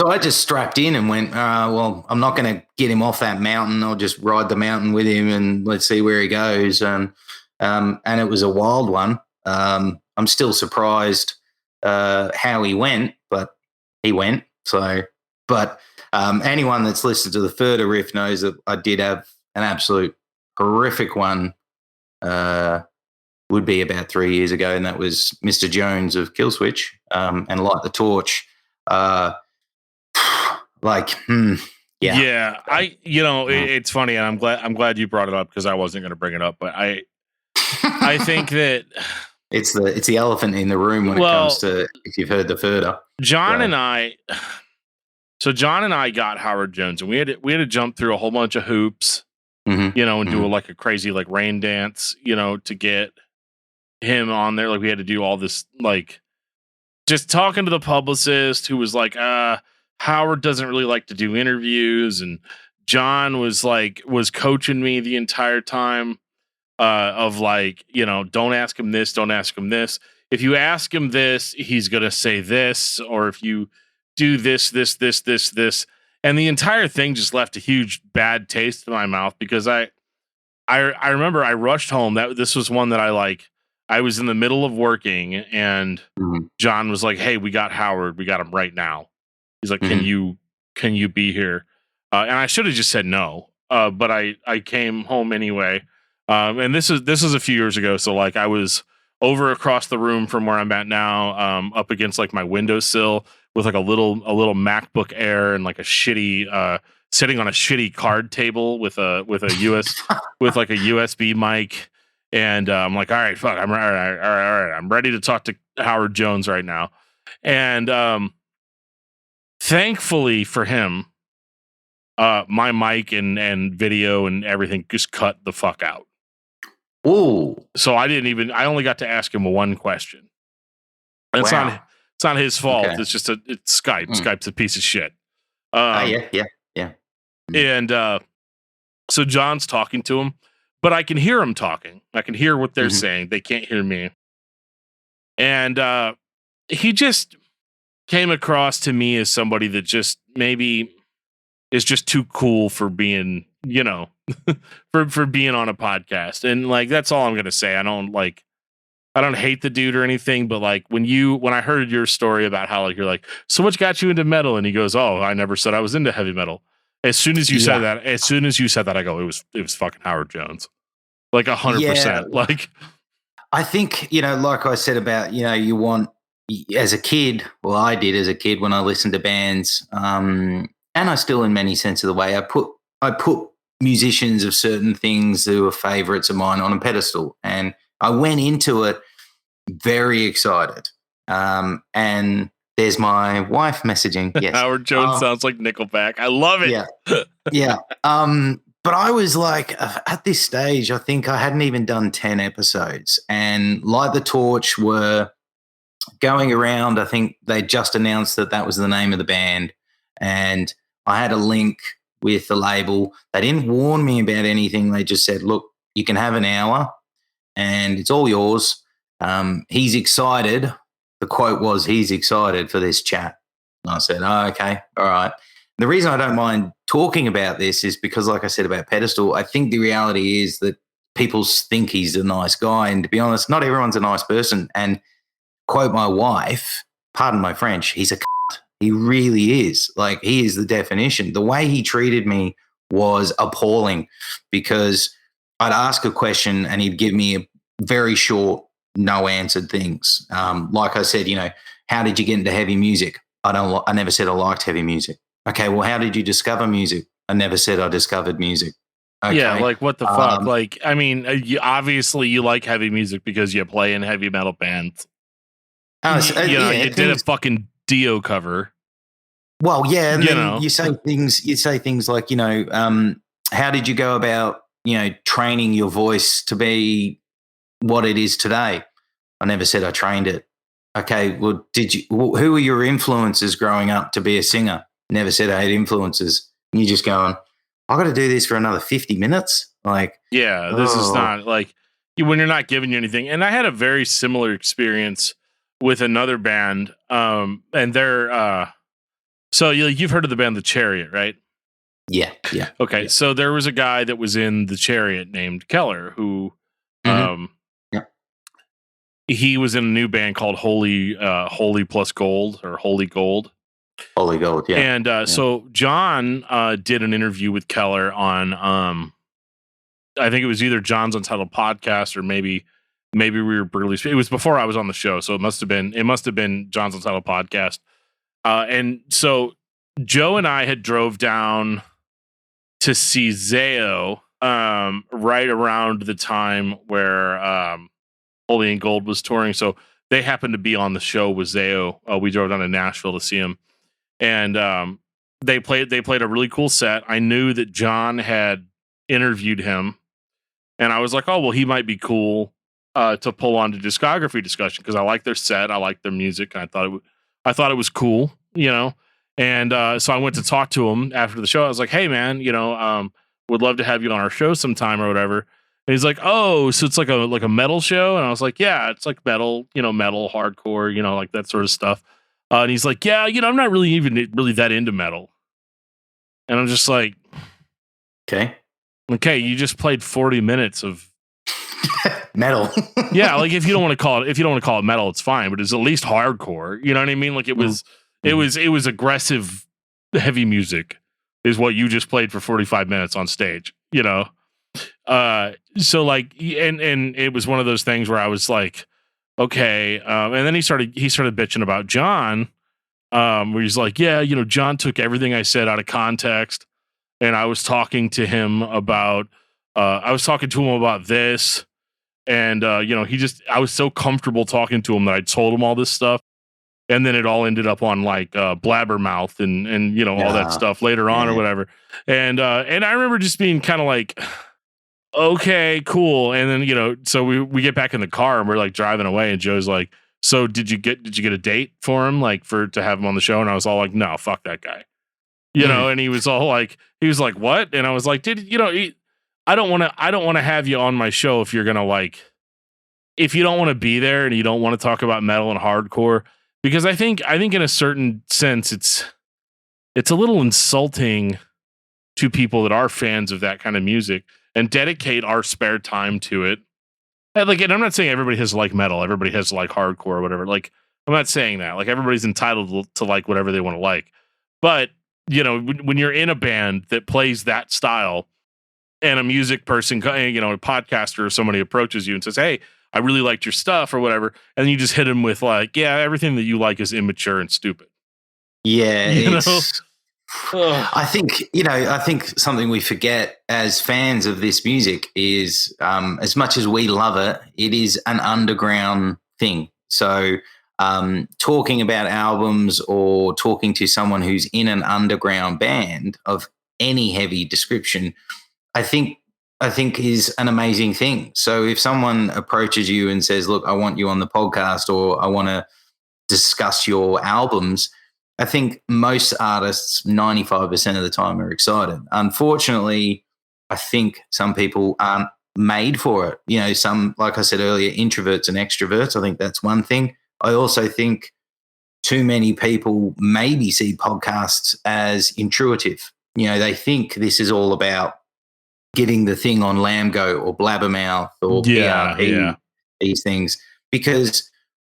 So I just strapped in and went, well, I'm not going to get him off that mountain. I'll just ride the mountain with him and let's see where he goes. And it was a wild one. I'm still surprised how he went, but he went. So, but anyone that's listened to the further riff knows that I did have an absolute horrific one. Would be about 3 years ago, and that was Mr. Jones of Killswitch and Light the Torch. Yeah. It's funny, and I'm glad you brought it up because I wasn't going to bring it up, but I think that it's the elephant in the room when it comes to, if you've heard the further. John and I got Howard Jones, and we had to jump through a whole bunch of hoops. And do a crazy rain dance, to get him on there. Like we had to do all this, just talking to the publicist who was like, Howard doesn't really like to do interviews. And John was coaching me the entire time of don't ask him this, don't ask him this. If you ask him this, he's going to say this. Or if you do this. And the entire thing just left a huge bad taste in my mouth because I remember I rushed home. This was one that I was in the middle of working and John was like, hey, we got Howard. We got him right now. He's like, can you be here? And I should have just said no. But I came home anyway. And this is a few years ago. So I was over across the room from where I'm at now, up against my windowsill with a little MacBook Air and a shitty, sitting on a shitty card table with a US with a USB mic. And I'm like, all right, fuck, all right. I'm ready to talk to Howard Jones right now. And thankfully for him, my mic and video and everything just cut the fuck out. Ooh. So I only got to ask him one question. And wow. It's not his fault. Okay. It's just it's Skype. Skype's a piece of shit. Yeah. And so John's talking to him, but I can hear him talking. I can hear what they're saying. They can't hear me. And he just came across to me as somebody that just maybe is just too cool for being, for being on a podcast. And that's all I'm going to say. I don't hate the dude or anything, but when I heard your story about how you're so much got you into metal, and he goes, oh, I never said I was into heavy metal. As soon as you said that, I go, it was fucking Howard Jones. Like 100%. Like, I think, like I said about, you want, as a kid, well, I did as a kid when I listened to bands, and I still, in many sense of the way, I put musicians of certain things who were favorites of mine on a pedestal, and I went into it very excited. And there's my wife messaging. Yes, Howard Jones sounds like Nickelback. I love it. Yeah. But I was like, at this stage, I think I hadn't even done 10 episodes, and Light the Torch were going around. I think they just announced that was the name of the band, and I had a link with the label. They didn't warn me about anything. They just said, look, you can have an hour and it's all yours. He's excited. The quote was, he's excited for this chat. And I said, oh, okay, all right. The reason I don't mind talking about this is because, like I said about Pedestal, I think the reality is that people think he's a nice guy. And to be honest, not everyone's a nice person. And quote my wife, pardon my French, he's a cunt. He really is. Like, he is the definition. The way he treated me was appalling, because I'd ask a question and he'd give me a very short, no answered things. Like I said, how did you get into heavy music? I never said I liked heavy music. Okay, well, how did you discover music? I never said I discovered music. Okay. Yeah, like, what the fuck? Like, I mean, obviously you like heavy music because you play in heavy metal bands. You did a fucking Dio cover. Well, yeah, and then you say things like, how did you go about, training your voice to be what it is today? I never said I trained it. Okay, well, who were your influences growing up to be a singer? Never said I had influences. And you're just going, I got to do this for another 50 minutes? Like, yeah, this is not like when you're not giving you anything. And I had a very similar experience with another band. And they're, so you've heard of the band The Chariot, right? Yeah. Okay, yeah. So there was a guy that was in The Chariot named Keller who, he was in a new band called Holy Plus Gold, or Holy Gold. Holy Gold, yeah. And so John did an interview with Keller on, I think it was either John's Untitled Podcast, or maybe we were brutally. It was before I was on the show, so it must have been John's Untitled Podcast. And so Joe and I had drove down to see Zao right around the time where Holy and Gold was touring. So they happened to be on the show with Zao. We drove down to Nashville to see him. And they played a really cool set. I knew that John had interviewed him, and I was like, oh, well, he might be cool to pull on to discography discussion, because I like their set, I like their music, and I thought it was cool, And so I went to talk to him after the show. I was like, hey, man, would love to have you on our show sometime or whatever. And he's like, oh, so it's like a metal show? And I was like, yeah, it's like metal, metal, hardcore, like that sort of stuff. And he's like, yeah, I'm not really that into metal. And I'm just like, okay, you just played 40 minutes of metal. Yeah, like if you don't want to call it metal, it's fine, but it's at least hardcore. You know what I mean? Like it was aggressive, heavy music is what you just played for 45 minutes on stage. So like, and it was one of those things where I was like, okay. And then he started bitching about John, where he's like, yeah, John took everything I said out of context. And I was talking to him about this. And, I was so comfortable talking to him that I told him all this stuff. And then it all ended up on like Blabbermouth and all that stuff later on or whatever. And I remember just being kind of like, okay, cool. And then, so we get back in the car and we're like driving away, and Joe's like, so did you get a date for him, like to have him on the show? And I was all like, no, fuck that guy. And he was like, what? And I was like, I don't want to have you on my show if you're going to if you don't want to be there and you don't want to talk about metal and hardcore, because I think in a certain sense, it's a little insulting to people that are fans of that kind of music and dedicate our spare time to it. And I'm not saying everybody has to like metal, everybody has to like hardcore or whatever. Like, I'm not saying that. Like, everybody's entitled to like whatever they want to like. But when you're in a band that plays that style and a music person, a podcaster or somebody approaches you and says, "Hey, I really liked your stuff," or whatever. And you just hit them with like, "Yeah, everything that you like is immature and stupid." Yeah. It's, I think something we forget as fans of this music is, as much as we love it, it is an underground thing. So talking about albums or talking to someone who's in an underground band of any heavy description, I think is an amazing thing. So if someone approaches you and says, "Look, I want you on the podcast," or "I want to discuss your albums," I think most artists 95% of the time are excited. Unfortunately, I think some people aren't made for it. Some, like I said earlier, introverts and extroverts. I think that's one thing. I also think too many people maybe see podcasts as intuitive. They think this is all about getting the thing on Lambgo or Blabbermouth or PRP, these things. Because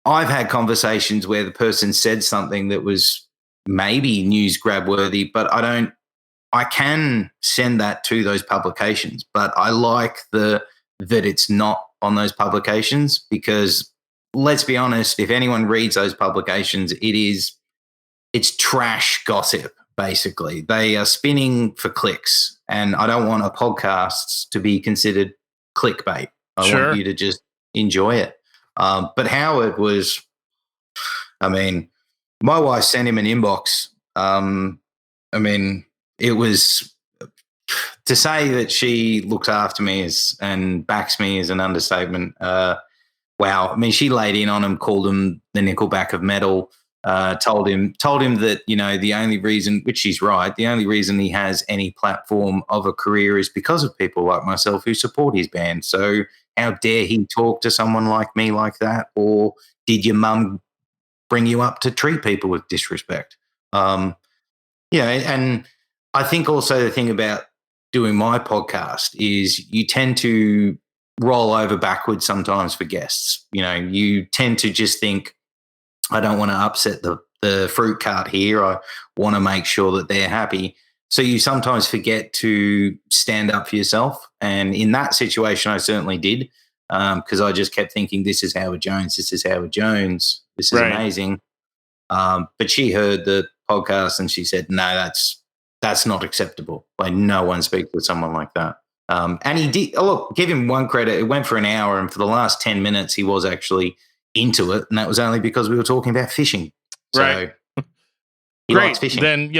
I've had conversations where the person said something that was maybe news grab worthy, but I can send that to those publications, but I like that it's not on those publications, because let's be honest, if anyone reads those publications, it's trash gossip. Basically, they are spinning for clicks, and I don't want a podcast to be considered clickbait. I want you to just enjoy it. But Howard was, my wife sent him an inbox. It was, to say that she looks after me and backs me is an understatement. Wow. She laid in on him, called him the Nickelback of metal. Told him that, the only reason, which she's right, the only reason he has any platform of a career is because of people like myself who support his band. So how dare he talk to someone like me like that? Or did your mum bring you up to treat people with disrespect? And I think also the thing about doing my podcast is you tend to roll over backwards sometimes for guests. You tend to just think, I don't want to upset the fruit cart here. I want to make sure that they're happy. So you sometimes forget to stand up for yourself. And in that situation, I certainly did, because I just kept thinking, this is Howard Jones. This is Howard Jones. This is amazing. But she heard the podcast and she said, no, that's not acceptable. Like, no one speaks with someone like that. And he did. Look, give him one credit. It went for an hour, and for the last 10 minutes, he was actually into it, and that was only because we were talking about fishing. Right. So he likes fishing. Then,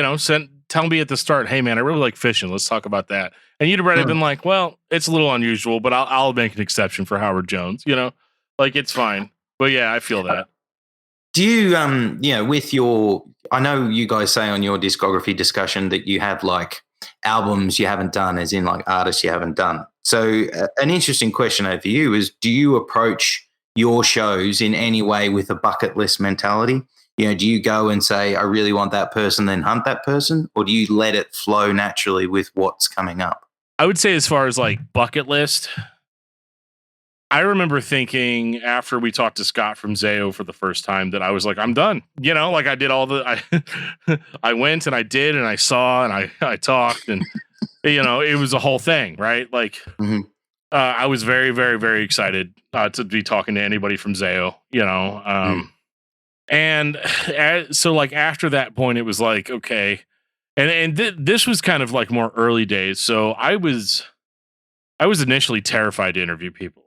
tell me at the start, "Hey man, I really like fishing. Let's talk about that." And you'd have already been like, "Well, it's a little unusual, but I'll make an exception for Howard Jones." Like, it's fine. But yeah, I feel that. Do you, with your, I know you guys say on your discography discussion that you have like albums you haven't done, as in like artists you haven't done. So an interesting question over you is, do you approach your shows in any way with a bucket list mentality? Do you go and say, I really want that person, then hunt that person? Or do you let it flow naturally with what's coming up? I would say, as far as like bucket list, I remember thinking after we talked to Scott from Zayo for the first time that I was like, I'm done. Like I did I went and I did, and I saw, and I talked, and, it was a whole thing, right? Like, I was very, very, very excited to be talking to anybody from Zayo, and so like after that point, it was like, okay. And this was kind of like more early days. So I was initially terrified to interview people.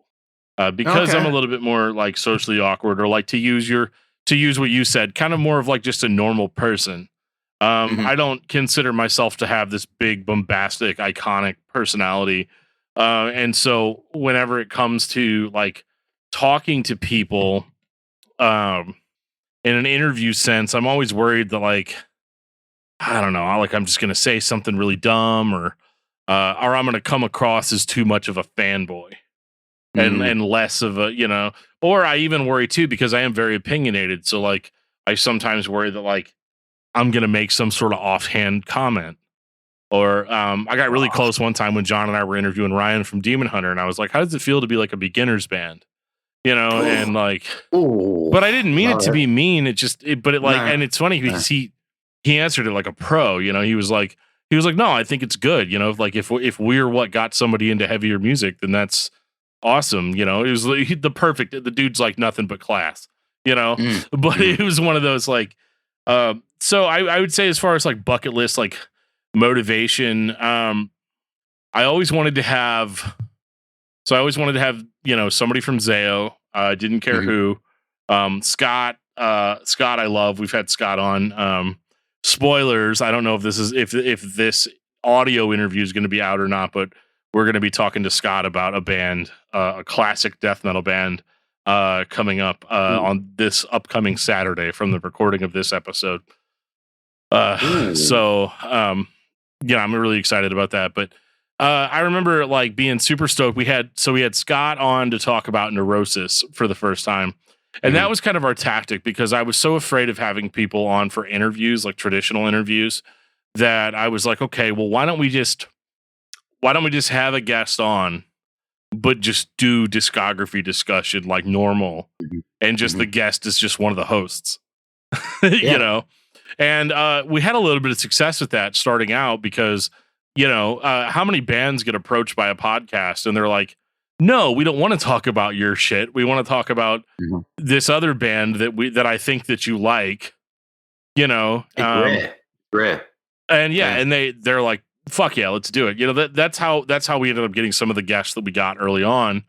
Because I'm a little bit more like socially awkward, or like to use what you said, kind of more of like just a normal person. I don't consider myself to have this big, bombastic, iconic personality. And so whenever it comes to like talking to people, in an interview sense, I'm always worried that like, I don't know, like I'm just going to say something really dumb, or I'm going to come across as too much of a fanboy. And less of a, or I even worry too, because I am very opinionated. So like, I sometimes worry that like, I'm going to make some sort of offhand comment, or I got really close one time when John and I were interviewing Ryan from Demon Hunter. And I was like, how does it feel to be like a beginner's band? And like, but I didn't mean it to be mean. And it's funny because he answered it like a pro. He was like, no, I think it's good. Like if we're what got somebody into heavier music, then that's awesome. It was the dude's like nothing but class. But it was one of those like, so I would say as far as like bucket list, like motivation, I always wanted to have. So I always wanted to have somebody from Zayo. Didn't care who. Scott. Scott, I love. We've had Scott on. Spoilers. I don't know if this audio interview is going to be out or not, but we're going to be talking to Scott about a band, a classic death metal band, coming up on this upcoming Saturday from the recording of this episode. So I'm really excited about that. But I remember like being super stoked. We had Scott on to talk about Neurosis for the first time. And that was kind of our tactic because I was so afraid of having people on for interviews, like traditional interviews, that I was like, okay, well, why don't we just have a guest on, but just do discography discussion like normal, and just the guest is just one of the hosts, And we had a little bit of success with that starting out because, how many bands get approached by a podcast and they're like, no, we don't want to talk about your shit. We want to talk about this other band that I think that you like, Rare. And and they're like, fuck yeah, let's do it. That's how we ended up getting some of the guests that we got early on,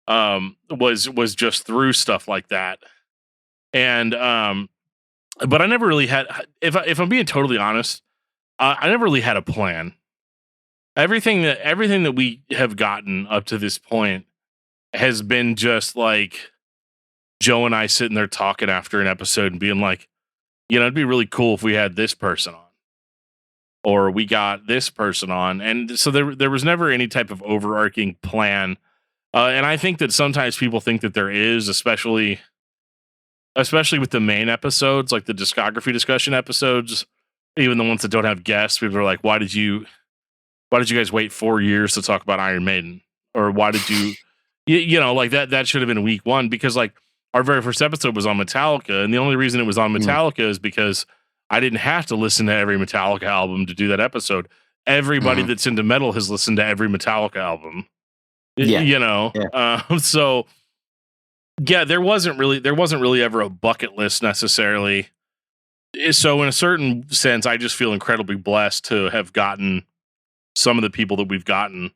was just through stuff like that. And, but I never really had, if I'm being totally honest, I never really had a plan. Everything that we have gotten up to this point has been just like Joe and I sitting there talking after an episode and being like, it'd be really cool if we had this person on, or we got this person on. And so there was never any type of overarching plan. And I think that sometimes people think that there is, especially with the main episodes, like the discography discussion episodes, even the ones that don't have guests. People are like, why did you guys wait 4 years to talk about Iron Maiden? Or why did you, like that should have been week one, because like our very first episode was on Metallica. And the only reason it was on Metallica is because I didn't have to listen to every Metallica album to do that episode. Everybody that's into metal has listened to every Metallica album, so yeah, there wasn't really ever a bucket list necessarily. So in a certain sense, I just feel incredibly blessed to have gotten some of the people that we've gotten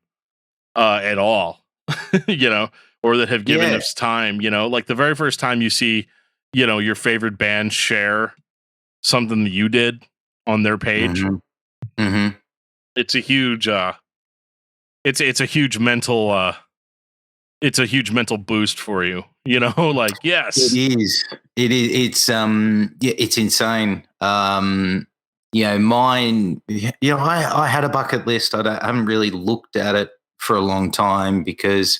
at all, or that have given us time, like the very first time you see, your favorite band share something that you did on their page. It's a huge, it's a huge mental, it's a huge mental boost for you, like, yes, it is. It's insane. Mine, I had a bucket list. I haven't really looked at it for a long time because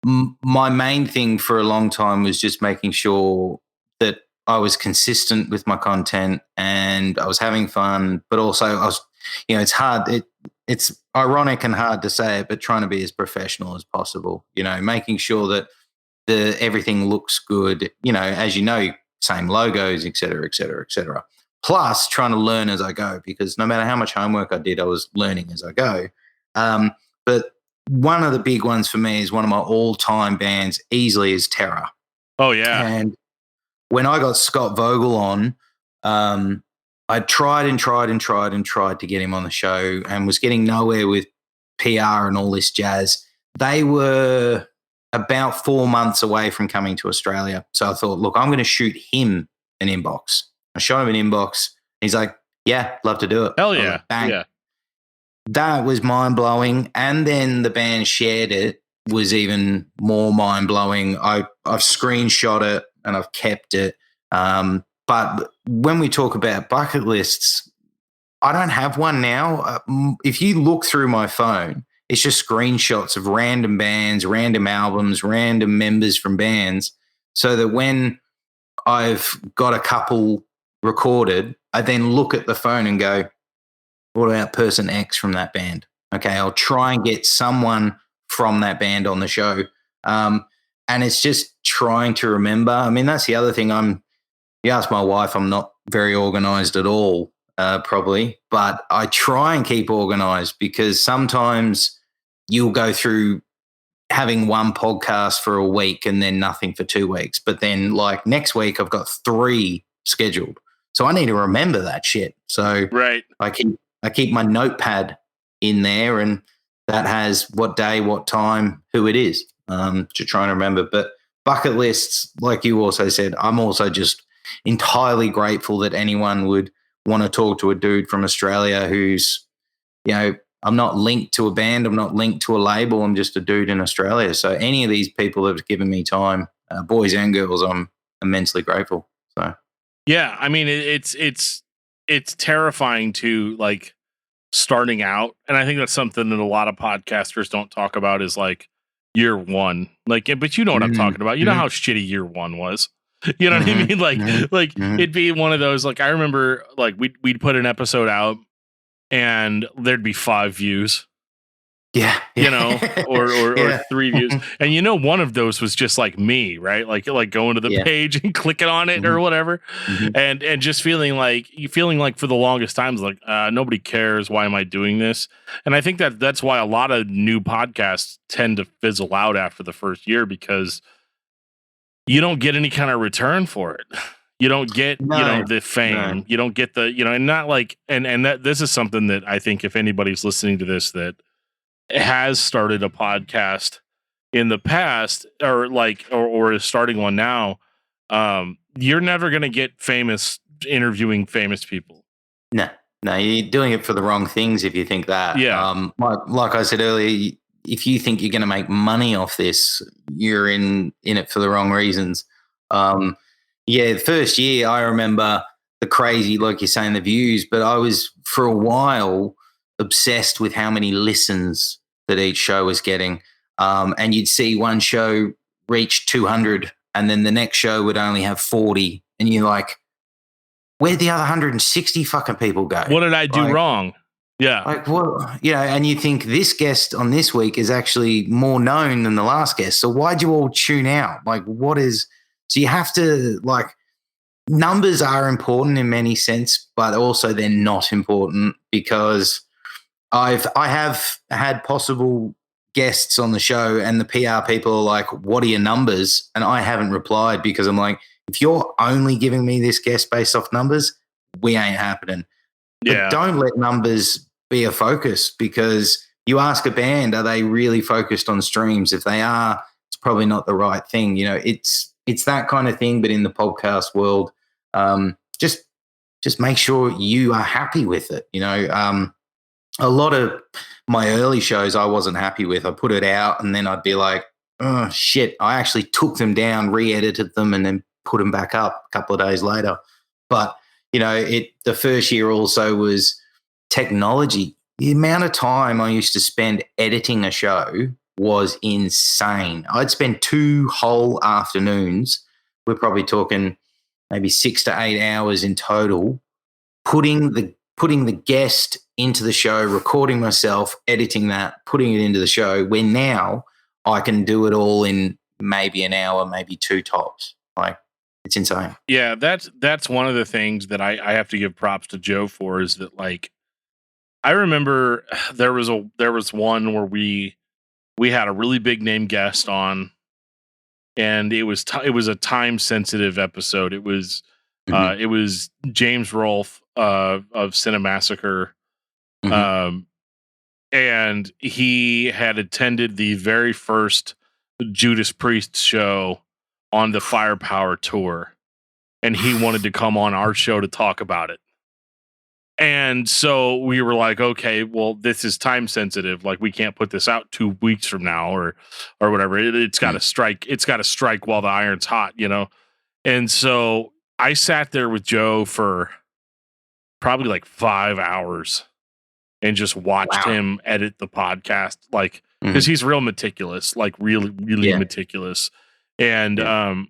my main thing for a long time was just making sure that I was consistent with my content and I was having fun, but also I was, it's hard. It's ironic and hard to say it, but trying to be as professional as possible, making sure that everything looks good, as same logos, et cetera, et cetera, et cetera. Plus trying to learn as I go, because no matter how much homework I did, I was learning as I go. But one of the big ones for me is one of my all-time bands easily is Terror. Oh, yeah. And when I got Scott Vogel on, I tried to get him on the show and was getting nowhere with PR and all this jazz. They were about 4 months away from coming to Australia. So I thought, look, I'm going to shoot him an inbox. I shot him an inbox. He's like, yeah, love to do it. Hell yeah. Like, bang. Yeah. That was mind-blowing. And then the band shared it, was even more mind-blowing. I've screenshot it and I've kept it. But when we talk about bucket lists, I don't have one now. If you look through my phone, it's just screenshots of random bands, random albums, random members from bands, so that when I've got a couple recorded, I then look at the phone and go, what about person X from that band? Okay, I'll try and get someone from that band on the show. And it's just trying to remember. I mean, that's the other thing. I'm you ask my wife, I'm not very organized at all, probably, but I try and keep organized because sometimes you'll go through having one podcast for a week and then nothing for 2 weeks. But then like next week, I've got 3 scheduled. So I need to remember that shit. So Right. I keep my notepad in there, and that has what day, what time, who it is, to try and remember. But bucket lists, like you also said, I'm also just entirely grateful that anyone would want to talk to a dude from Australia who's, I'm not linked to a band, I'm not linked to a label, I'm just a dude in Australia. So any of these people that have given me time, boys and girls, I'm immensely grateful. So yeah, I mean it's terrifying to like starting out, and I think that's something that a lot of podcasters don't talk about is like year one. Like, but you know what I'm talking about. You know how shitty year one was. You know what I mean? Like it'd be one of those. Like I remember, like we'd put an episode out, and there'd be 5 views. Yeah. Or 3 views. And one of those was just like me, right? Like going to the page and clicking on it or whatever. And just feeling like for the longest times, like nobody cares. Why am I doing this? And I think that's why a lot of new podcasts tend to fizzle out after the first year, because you don't get any kind of return for it. You don't get, the fame. You don't get the, and not like, and that this is something that I think if anybody's listening to this that has started a podcast in the past or is starting one now, you're never going to get famous interviewing famous people. No, you're doing it for the wrong things if you think that. Yeah. Like I said earlier, if you think you're going to make money off this, you're in it for the wrong reasons. The first year I remember the crazy, like you're saying, the views, but I was for a while obsessed with how many listens that each show was getting. And you'd see one show reach 200 and then the next show would only have 40. And you're like, where'd the other 160 fucking people go? What did I do wrong? Yeah. Like, what? And you think this guest on this week is actually more known than the last guest. So why'd you all tune out? Like, so you have to, like, numbers are important in many sense, but also they're not important, because I have had possible guests on the show and the PR people are like, what are your numbers? And I haven't replied because I'm like, if you're only giving me this guest based off numbers, we ain't happening. Yeah. But don't let numbers be a focus, because you ask a band, are they really focused on streams? If they are, it's probably not the right thing. It's that kind of thing. But in the podcast world, just make sure you are happy with it. A lot of my early shows I wasn't happy with. I put it out and then I'd be like, oh, shit. I actually took them down, re-edited them, and then put them back up a couple of days later. But, the first year also was technology. The amount of time I used to spend editing a show was insane. I'd spend 2 whole afternoons. We're probably talking maybe 6 to 8 hours in total, putting the guest into the show, recording myself, editing that, putting it into the show, where now I can do it all in maybe an hour, maybe 2 tops. Like, it's insane. Yeah, that's one of the things that I have to give props to Joe for, is that, like, I remember there was one where we had a really big name guest on, and it was a time sensitive episode. It was it was James Rolfe of Cinemassacre. And he had attended the very first Judas Priest show on the Firepower tour, and he wanted to come on our show to talk about it. And so we were like, okay, well, this is time sensitive. Like, we can't put this out 2 weeks from now or whatever. It's got to strike. It's got to strike while the iron's hot, And so I sat there with Joe for probably like 5 hours and just watched him edit the podcast, like, because he's real meticulous, like really, really meticulous. And and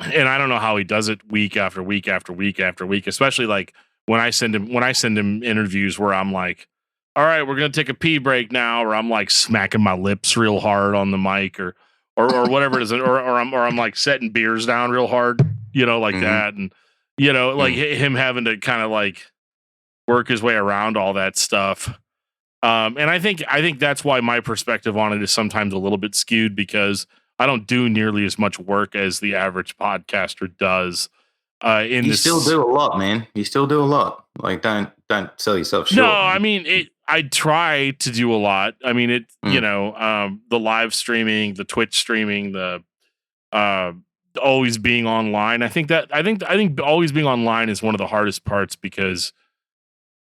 I don't know how he does it week after week after week after week, especially like when I send him interviews where I'm like, all right, we're gonna take a pee break now, or I'm like smacking my lips real hard on the mic, or whatever it is, or I'm like setting beers down real hard, like that. And like him having to kind of like work his way around all that stuff. And I think that's why my perspective on it is sometimes a little bit skewed, because I don't do nearly as much work as the average podcaster does. You still do a lot, man. You still do a lot. Like, don't sell yourself short. No, I mean, I try to do a lot. I mean, the live streaming, the Twitch streaming, the always being online. I think always being online is one of the hardest parts, because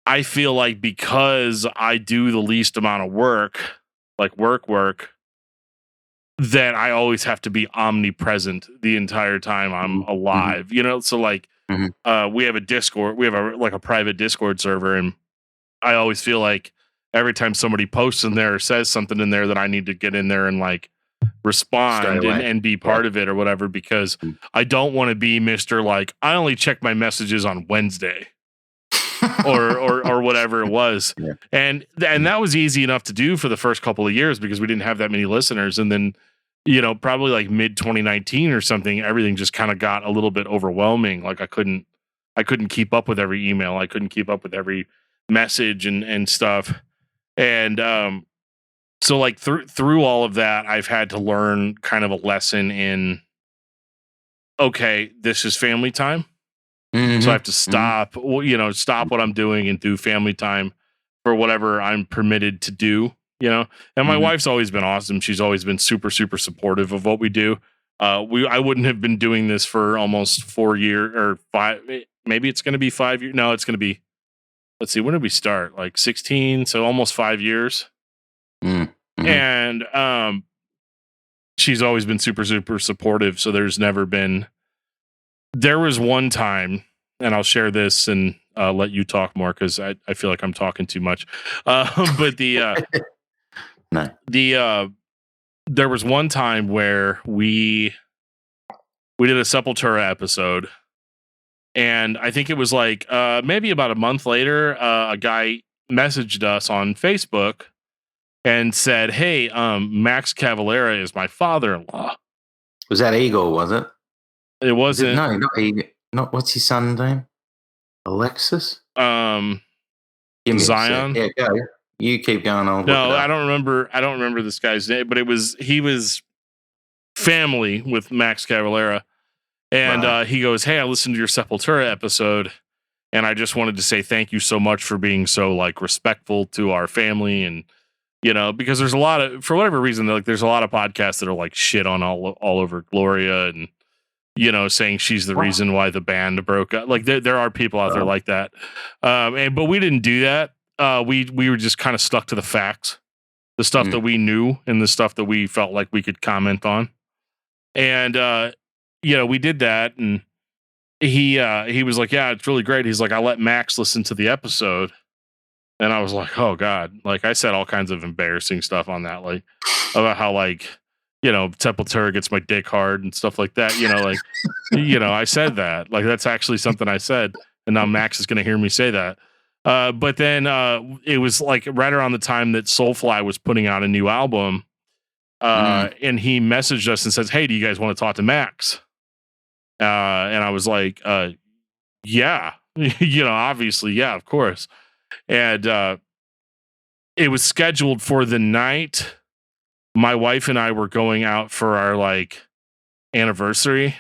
I feel like because I do the least amount of work, like work, that I always have to be omnipresent the entire time I'm alive, So like, we have a Discord, we have a private Discord server, and I always feel like every time somebody posts in there or says something in there that I need to get in there and like respond and be part of it or whatever, because I don't want to be Mr. like, I only check my messages on Wednesday or whatever it was. Yeah. And that was easy enough to do for the first couple of years because we didn't have that many listeners. And then, probably like mid 2019 or something, everything just kind of got a little bit overwhelming. Like I couldn't keep up with every email. I couldn't keep up with every message and stuff. And, so like through all of that, I've had to learn kind of a lesson in, okay, this is family time. So I have to stop, stop what I'm doing and do family time for whatever I'm permitted to do, And my wife's always been awesome. She's always been super, super supportive of what we do. I wouldn't have been doing this for almost 4 years or 5. Maybe it's going to be 5 years. No, it's going to be, let's see, when did we start? Like 16. So almost 5 years. And she's always been super, super supportive. So there was one time, and I'll share this and let you talk more because I feel like I'm talking too much. But there was one time where we did a Sepultura episode, and I think it was like maybe about a month later, a guy messaged us on Facebook and said, "Hey, Max Cavalera is my father-in-law." Was that Igor? Was it? It wasn't. No, not Igor. Not what's his son's name? Alexis. Zion. Yeah, go. You keep going on. No, I don't remember. I don't remember this guy's name, but he was family with Max Cavalera, and he goes, "Hey, I listened to your Sepultura episode, and I just wanted to say thank you so much for being so like respectful to our family and." Because there's a lot of, for whatever reason, like there's a lot of podcasts that are like shit on all over Gloria and, saying she's the reason why the band broke up. Like there are people out there like that. But we didn't do that. We were just kind of stuck to the facts, the stuff that we knew and the stuff that we felt like we could comment on. And, we did that. And he was like, yeah, it's really great. He's like, I let Max listen to the episode. And I was like, oh God, like I said all kinds of embarrassing stuff on that, like about how like, Sepultura gets my dick hard and stuff like that. I said that, like, that's actually something I said. And now Max is going to hear me say that. But then it was like right around the time that Soulfly was putting out a new album. And he messaged us and says, hey, do you guys want to talk to Max? And I was like, yeah, obviously. Yeah, of course. And it was scheduled for the night my wife and I were going out for our like anniversary.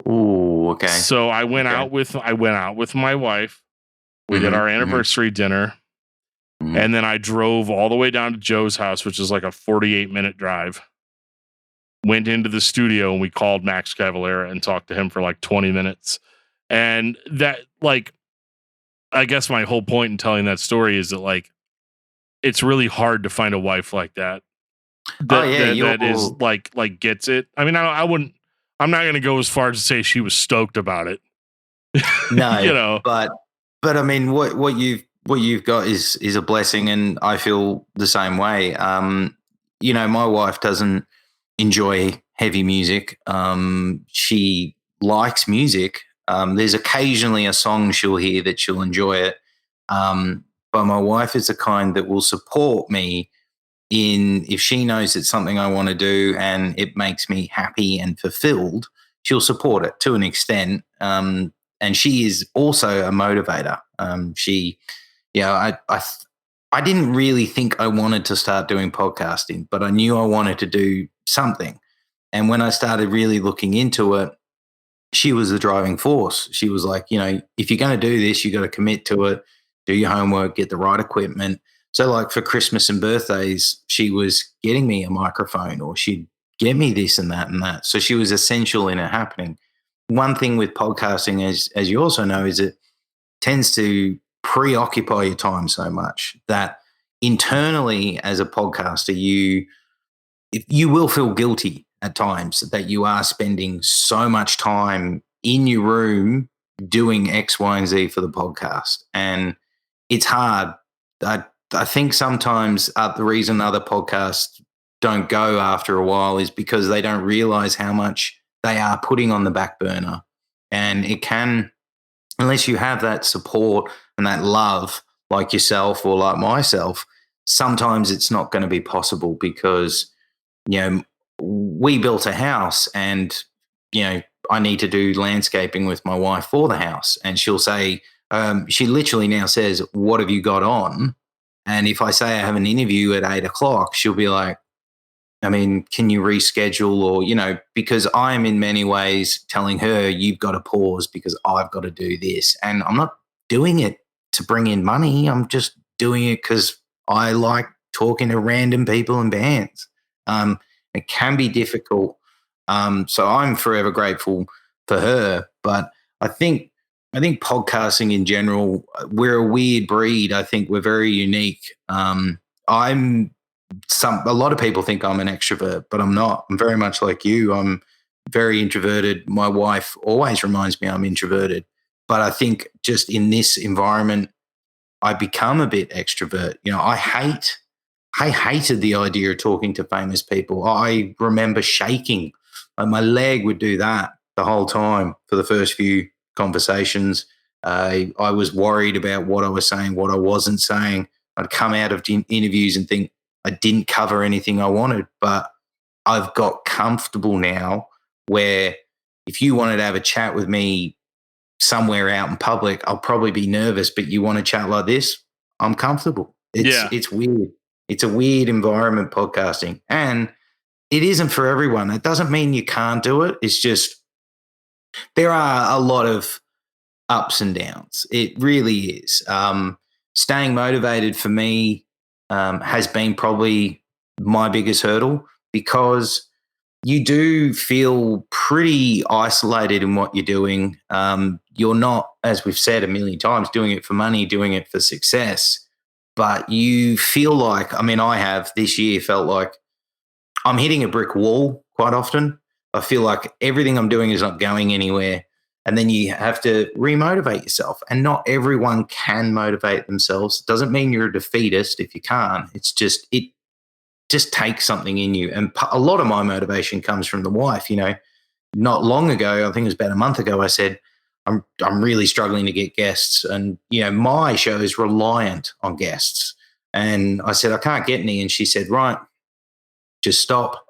Ooh, okay. So I went out with my wife. We did our anniversary dinner. And then I drove all the way down to Joe's house, which is like a 48-minute drive. Went into the studio and we called Max Cavalera and talked to him for like 20 minutes. And that, like, I guess my whole point in telling that story is that like it's really hard to find a wife like that. That is like gets it. I mean, I'm not going to go as far as to say she was stoked about it. No, but I mean, what you've got is a blessing, and I feel the same way. My wife doesn't enjoy heavy music. She likes music. There's occasionally a song she'll hear that she'll enjoy it. But my wife is the kind that will support me if she knows it's something I want to do and it makes me happy and fulfilled, she'll support it to an extent. And she is also a motivator. I didn't really think I wanted to start doing podcasting, but I knew I wanted to do something. And when I started really looking into it, she was the driving force. She was like, if you're going to do this, you got to commit to it, do your homework, get the right equipment. So like for Christmas and birthdays, she was getting me a microphone, or she'd get me this and that and that. So she was essential in it happening. One thing with podcasting, as you also know, is it tends to preoccupy your time so much that internally as a podcaster, you will feel guilty at times that you are spending so much time in your room doing X, Y, and Z for the podcast. And it's hard. I think sometimes the reason other podcasts don't go after a while is because they don't realize how much they are putting on the back burner. And it can, unless you have that support and that love like yourself or like myself, sometimes it's not going to be possible because, we built a house and, I need to do landscaping with my wife for the house. And she'll say, she literally now says, what have you got on? And if I say I have an interview at 8:00, she'll be like, can you reschedule? Or, because I'm in many ways telling her, you've got to pause because I've got to do this. And I'm not doing it to bring in money. I'm just doing it because I like talking to random people and bands. It can be difficult. So I'm forever grateful for her. But I think podcasting in general, we're a weird breed. I think we're very unique. A lot of people think I'm an extrovert, but I'm not. I'm very much like you. I'm very introverted. My wife always reminds me I'm introverted. But I think just in this environment, I become a bit extrovert. I hated the idea of talking to famous people. I remember shaking. Like my leg would do that the whole time for the first few conversations. I was worried about what I was saying, what I wasn't saying. I'd come out of interviews and think I didn't cover anything I wanted, but I've got comfortable now where if you wanted to have a chat with me somewhere out in public, I'll probably be nervous, but you want to chat like this, I'm comfortable. It's weird. It's a weird environment, podcasting, and it isn't for everyone. It doesn't mean you can't do it. It's just there are a lot of ups and downs. It really is. Staying motivated for me has been probably my biggest hurdle because you do feel pretty isolated in what you're doing. You're not, as we've said a million times, doing it for money, doing it for success. But you feel like, I have this year felt like I'm hitting a brick wall quite often. I feel like everything I'm doing is not going anywhere. And then you have to remotivate yourself. And not everyone can motivate themselves. It doesn't mean you're a defeatist if you can't. It just takes something in you. And a lot of my motivation comes from the wife. Not long ago, I think it was about a month ago, I said, I'm really struggling to get guests. And, my show is reliant on guests. And I said, I can't get any. And she said, right, just stop.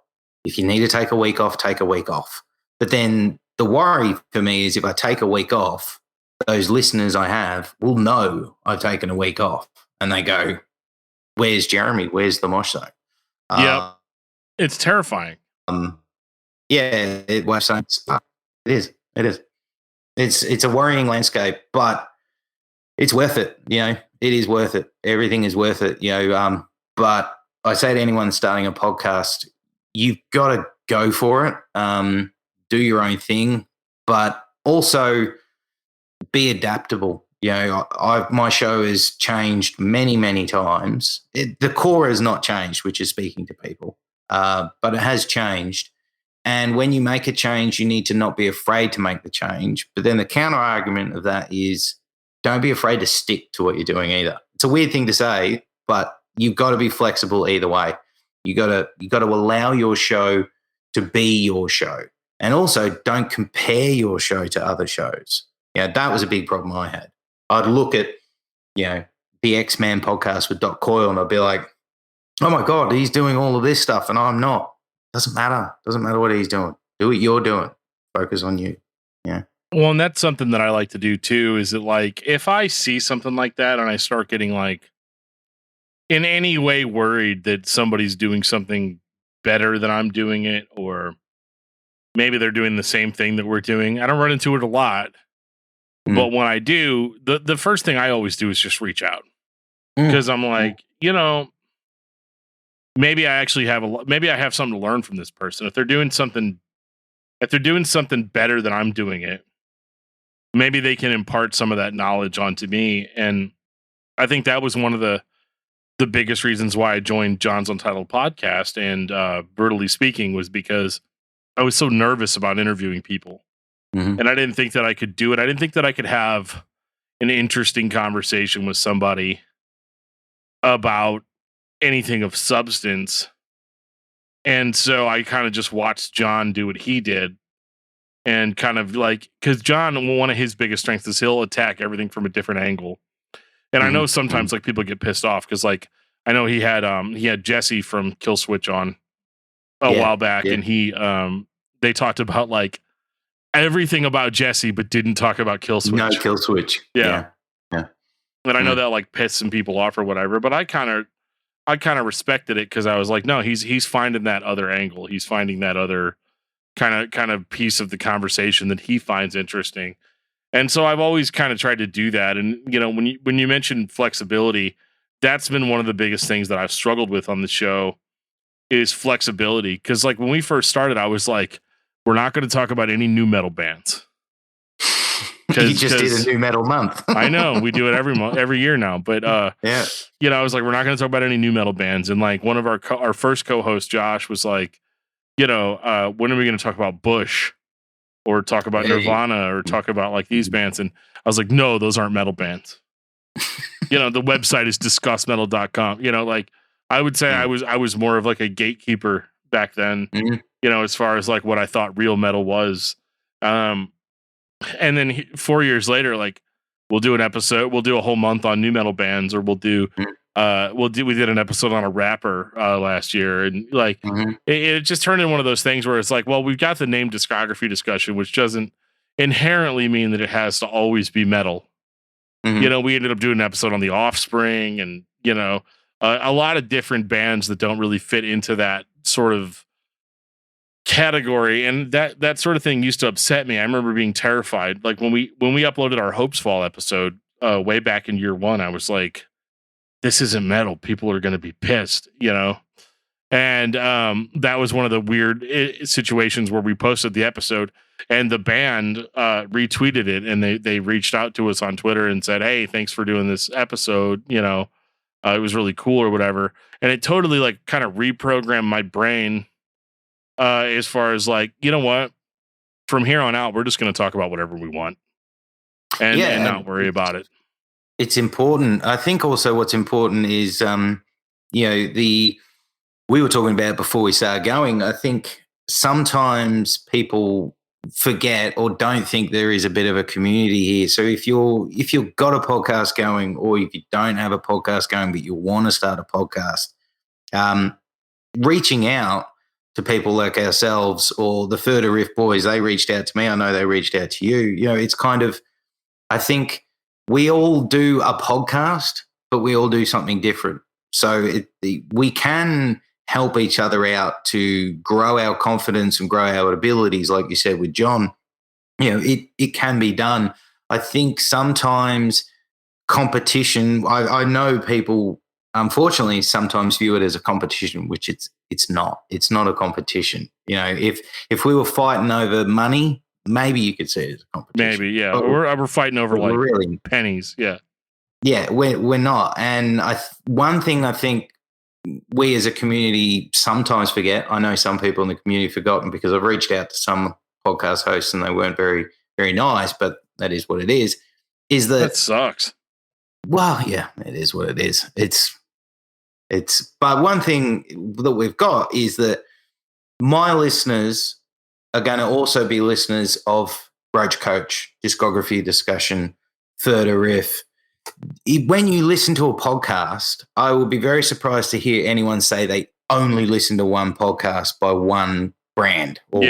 If you need to take a week off, take a week off. But then the worry for me is if I take a week off, those listeners I have will know I've taken a week off. And they go, where's Jeremy? Where's the Mosh Zone? Yeah. It's terrifying. It is. It's a worrying landscape, but it's worth it. It is worth it. Everything is worth it. But I say to anyone starting a podcast, you've got to go for it. Do your own thing, but also be adaptable. My show has changed many, many times. The core has not changed, which is speaking to people, but it has changed. And when you make a change, you need to not be afraid to make the change. But then the counter argument of that is don't be afraid to stick to what you're doing either. It's a weird thing to say, but you've got to be flexible either way. You got to allow your show to be your show. And also don't compare your show to other shows. That was a big problem I had. I'd look at, the X-Man podcast with Doc Coyle and I'd be like, oh my God, he's doing all of this stuff and I'm not. Doesn't matter. Doesn't matter what he's doing. Do what you're doing. focus on you. Yeah. Well, and that's something that I like to do too, is that like, if I see something like that and I start getting like in any way worried that somebody's doing something better than I'm doing it, or maybe they're doing the same thing that we're doing. I don't run into it a lot, but when I do, the first thing I always do is just reach out, because I'm like, maybe I actually maybe I have something to learn from this person. If they're doing something better than I'm doing it, maybe they can impart some of that knowledge onto me. And I think that was one of the biggest reasons why I joined John's Untitled podcast and Brutally Speaking, was because I was so nervous about interviewing people. And I didn't think that I could do it. I didn't think that I could have an interesting conversation with somebody about anything of substance. And so I kind of just watched John do what he did, and kind of like, because John, one of his biggest strengths is he'll attack everything from a different angle. And I know sometimes like people get pissed off, because like I know he had Jesse from Kill Switch on a while back, and they talked about like everything about Jesse, but didn't talk about Kill Switch. No Kill Switch. Yeah. And I know that like pissed some people off or whatever, but I kind of respected it, because I was like, no, he's finding that other angle. He's finding that other kind of piece of the conversation that he finds interesting. And so I've always kind of tried to do that. And when you mentioned flexibility, that's been one of the biggest things that I've struggled with on the show, is flexibility. Because like when we first started, I was like, we're not going to talk about any new metal bands. You just did a new metal month. I know, we do it every year now. But I was like, we're not going to talk about any new metal bands. And like one of our first co-hosts, Josh, was like, when are we going to talk about Bush, or talk about Nirvana, or talk about like these bands? And I was like, no, those aren't metal bands. The website is discussmetal.com. Like I would say I was more of like a gatekeeper back then, as far as like what I thought real metal was. And then 4 years later, like we'll do a whole month on new metal bands, or we did an episode on a rapper last year. And like it just turned into one of those things where it's like, well, we've got the name discography discussion, which doesn't inherently mean that it has to always be metal. We ended up doing an episode on The Offspring, and a lot of different bands that don't really fit into that sort of category. And that sort of thing used to upset me. I remember being terrified. Like when we uploaded our Hopes Fall episode way back in year 1, I was like, this isn't metal. People are going to be pissed, And that was one of the weird situations where we posted the episode, and the band retweeted it, and they reached out to us on Twitter and said, hey, thanks for doing this episode. It was really cool or whatever. And it totally like kind of reprogrammed my brain as far as like, you know what, from here on out, we're just going to talk about whatever we want and not worry about it. It's important. I think also what's important is, we were talking about it before we started going. I think sometimes people forget or don't think there is a bit of a community here. So if you've got a podcast going, or if you don't have a podcast going but you want to start a podcast, reaching out to people like ourselves, or the Further Riff boys, they reached out to me. I know they reached out to you. It's kind of, I think we all do a podcast, but we all do something different. So we can help each other out to grow our confidence and grow our abilities. Like you said with John, it can be done. I think sometimes competition, I know people, unfortunately, sometimes view it as a competition, which it's not. It's not a competition. If we were fighting over money, maybe you could see it as a competition. Maybe, yeah. But we're fighting over like really pennies. Yeah. Yeah, we're not. And one thing I think we as a community sometimes forget, I know some people in the community have forgotten, because I've reached out to some podcast hosts and they weren't very, very nice, but that is what it is that sucks. Well, yeah, it is what it is. But one thing that we've got is that my listeners are going to also be listeners of Roach Coach, Discography Discussion, Further Riff. When you listen to a podcast, I will be very surprised to hear anyone say they only listen to one podcast by one brand or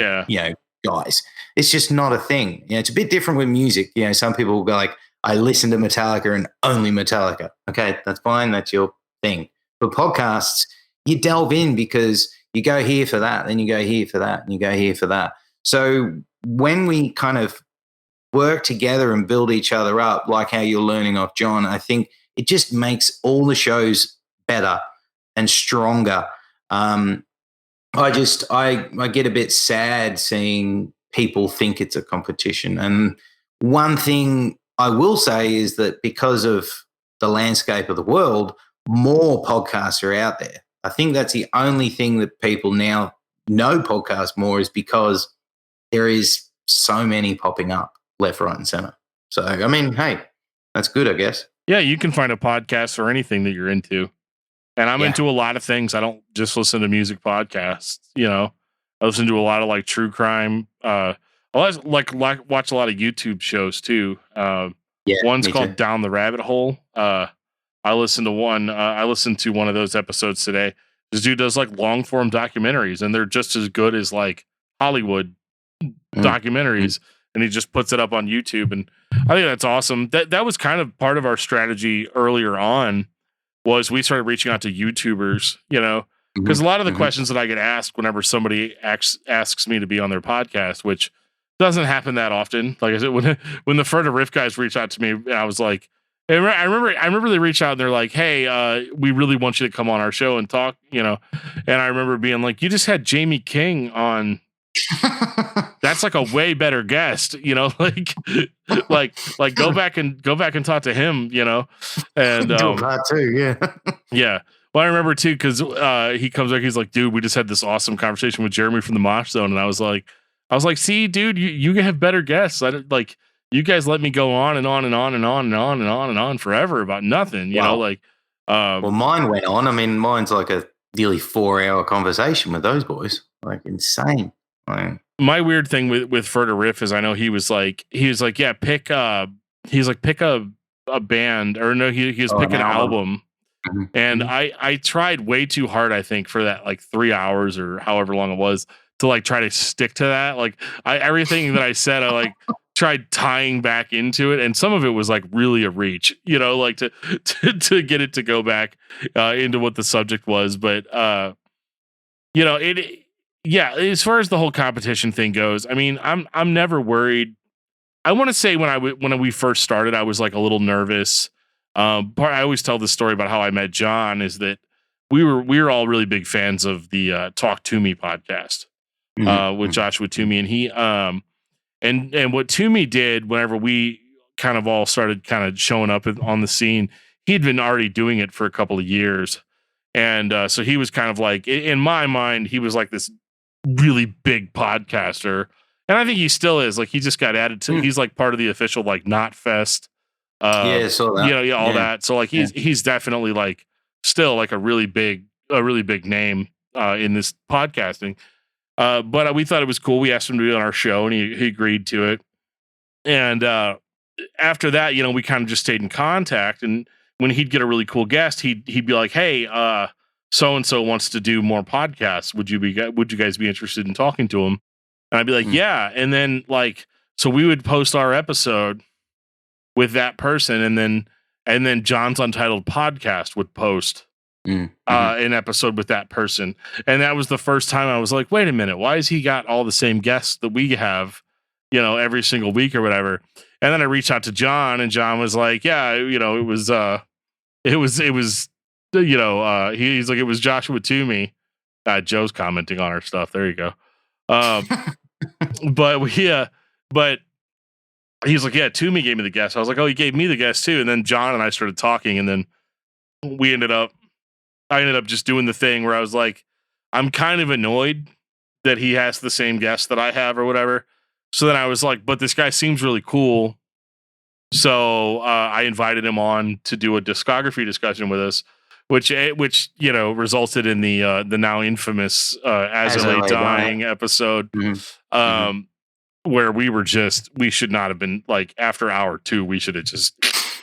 guys. It's just not a thing. It's a bit different with music. Some people will go like, I listen to Metallica and only Metallica. Okay, that's fine. That's your thing. But podcasts, you delve in because you go here for that, then you go here for that, and you go here for that. So when we kind of work together and build each other up, like how you're learning off John, I think it just makes all the shows better and stronger. I get a bit sad seeing people think it's a competition. And one thing I will say is that because of the landscape of the world, more podcasts are out there. I think that's the only thing that people now know podcasts more is because there is so many popping up left, right, and center. So, I mean, hey, that's good, I guess. Yeah, you can find a podcast for anything that you're into. And I'm into a lot of things. I don't just listen to music podcasts, I listen to a lot of like true crime. I like watch a lot of YouTube shows too. One's called Down the Rabbit Hole. I listened to one. I listened to one of those episodes today. This dude does like long form documentaries, and they're just as good as like Hollywood documentaries. And he just puts it up on YouTube, and I think that's awesome. That was kind of part of our strategy earlier on. Was we started reaching out to YouTubers, because a lot of the questions that I get asked whenever somebody asks me to be on their podcast, which doesn't happen that often. Like I said, when the Further Riff guys reached out to me, I was like, I remember they reached out and they're like, hey, we really want you to come on our show and talk, and I remember being like, you just had Jamie King on. That's like a way better guest, like go back and talk to him, and do that too, yeah. Yeah. Well, I remember too, because he comes back, he's like, dude, we just had this awesome conversation with Jeremy from the Mosh Zone, and I was like, see, dude, you have better guests. I don't like you guys let me go on and on and on and on and on and on and on forever about nothing, you know, like well, mine went on. I mean, mine's like a nearly 4-hour conversation with those boys. Like insane. My weird thing with Further Riff is I know he was like, yeah, pick a band, or no, he was pick an album. And I tried way too hard, I think, for that like 3 hours or however long it was to like try to stick to that. Like everything that I said, I like tried tying back into it, and some of it was like really a reach, like to get it to go back into what the subject was. But yeah, as far as the whole competition thing goes, I mean, I'm never worried. I want to say when we first started, I was like a little nervous. I always tell this story about how I met John. Is that we were all really big fans of the Talk to Me podcast with Joshua Toomey, and he and what Toomey did whenever we kind of all started kind of showing up on the scene, he'd been already doing it for a couple of years, and so he was kind of like, in my mind, he was like this really big podcaster, and I think he still is. Like he just got added to. He's like part of the official like Knot Fest. So that. All that. So like he's definitely like still like a really big name in this podcasting. But we thought it was cool. We asked him to be on our show, and he agreed to it. And after that, we kind of just stayed in contact. And when he'd get a really cool guest, he'd be like, "Hey, so and so wants to do more podcasts. Would you guys be interested in talking to him?" And I'd be like, "Yeah." And then so we would post our episode with that person, and then John's Untitled Podcast would post an episode with that person. And that was the first time I was like, wait a minute, why has he got all the same guests that we have, every single week or whatever? And then I reached out to John, and John was like, yeah, he's like, it was Joshua Toomey. Joe's commenting on our stuff. There you go. But he's like, yeah, Toomey gave me the guest. I was like, oh, he gave me the guest too. And then John and I started talking, and then I ended up just doing the thing where I was like, I'm kind of annoyed that he has the same guest that I have or whatever. So then I was like, but this guy seems really cool. So I invited him on to do a discography discussion with us, which resulted in the now infamous As I Lay Dying episode. Where we should not have been, like, after hour 2, we should have just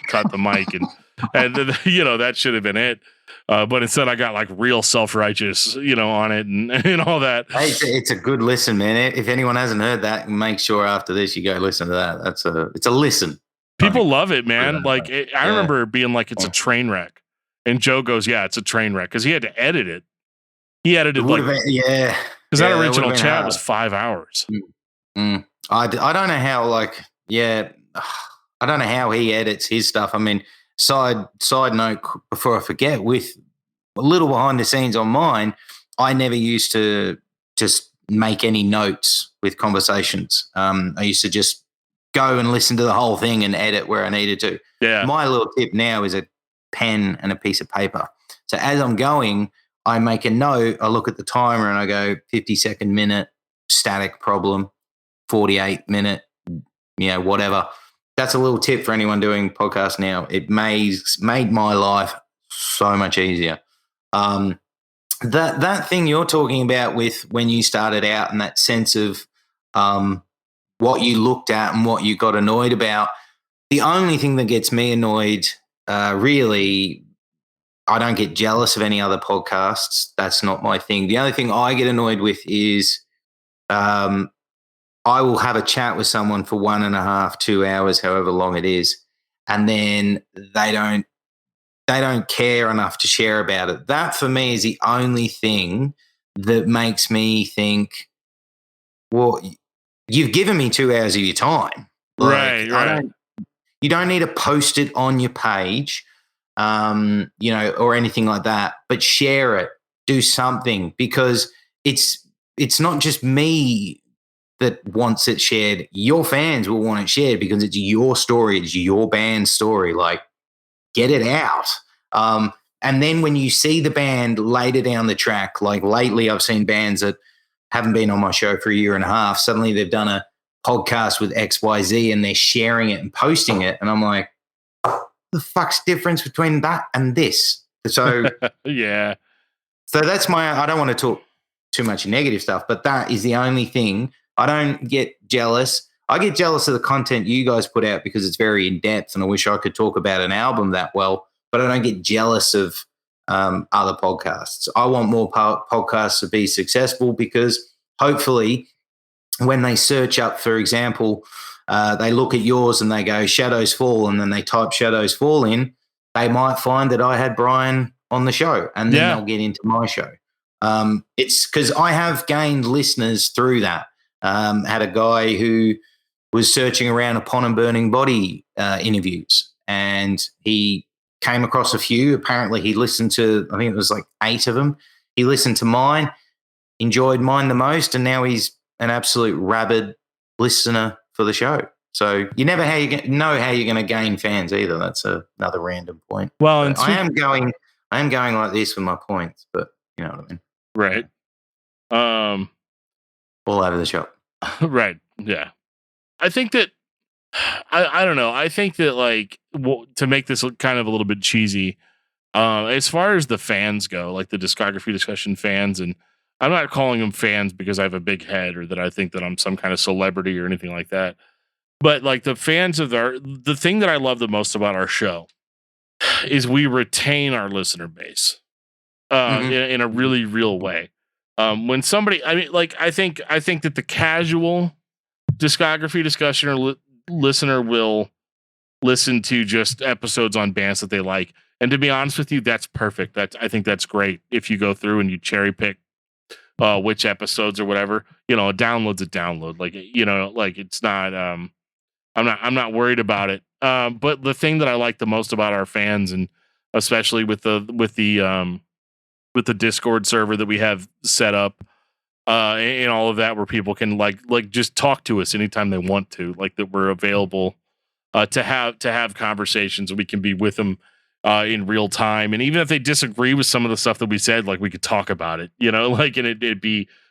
cut the mic and And that should have been it. But instead I got like real self-righteous, on it and all that. Hey, it's a good listen, man. If anyone hasn't heard that, make sure after this you go listen to that. It's a listen. People love it, man. Like I remember it being like, it's a train wreck. And Joe goes, yeah, it's a train wreck. Cause he had to edit it. He edited because that original chat was 5 hours. I don't know how, I don't know how he edits his stuff. I mean, side note before I forget, with a little behind the scenes on mine, I never used to just make any notes with conversations. I used to just go and listen to the whole thing and edit where I needed to. Yeah. My little tip now is a pen and a piece of paper. So as I'm going, I make a note, I look at the timer and I go 50-second minute, static problem, 48-minute, whatever. That's a little tip for anyone doing podcasts now. It made my life so much easier. That thing you're talking about with when you started out and that sense of what you looked at and what you got annoyed about, the only thing that gets me annoyed, really, I don't get jealous of any other podcasts. That's not my thing. The only thing I get annoyed with is I will have a chat with someone for 1.5, 2 hours, however long it is, and then they don't care enough to share about it. That for me is the only thing that makes me think, well, you've given me 2 hours of your time. Right. You don't need to post it on your page, or anything like that, but share it, do something, because it's not just me that wants it shared. Your fans will want it shared because it's your story. It's your band's story. Like, get it out. And then when you see the band later down the track, like lately I've seen bands that haven't been on my show for 1.5 years. Suddenly they've done a podcast with XYZ and they're sharing it and posting it. And I'm like, the fuck's difference between that and this? So yeah. So that's I don't want to talk too much negative stuff, but that is the only thing. I don't get jealous. I get jealous of the content you guys put out because it's very in depth and I wish I could talk about an album that well, but I don't get jealous of other podcasts. I want more podcasts to be successful because hopefully when they search up, for example, they look at yours and they go Shadows Fall and then they type Shadows Fall in, they might find that I had Brian on the show and then they'll get into my show. It's because I have gained listeners through that. Had a guy who was searching around upon and burning body interviews and he came across a few. Apparently he listened to, I think it was like 8 of them. He listened to mine, enjoyed mine the most, and now he's an absolute rabid listener for the show. So you never know how you're going to gain fans either. That's another random point. Well, and I am going like this with my points, but you know what I mean. Right. All over the shop. Right. Yeah. I think that I don't know. I think that like to make this look kind of a little bit cheesy, as far as the fans go, like the discography discussion fans, and I'm not calling them fans because I have a big head or that I think that I'm some kind of celebrity or anything like that. But like the fans of the thing that I love the most about our show is we retain our listener base in a really real way. When somebody, I mean, like I think that the casual discography discussion or listener will listen to just episodes on bands that they like, and to be honest with you, that's perfect. I think that's great if you go through and you cherry pick which episodes or whatever. A download's a download. Like like it's not. I'm not worried about it. But the thing that I like the most about our fans, and especially with the Discord server that we have set up, and all of that, where people can like just talk to us anytime they want to, like that we're available to have conversations, and we can be with them in real time. And even if they disagree with some of the stuff that we said, like we could talk about it, and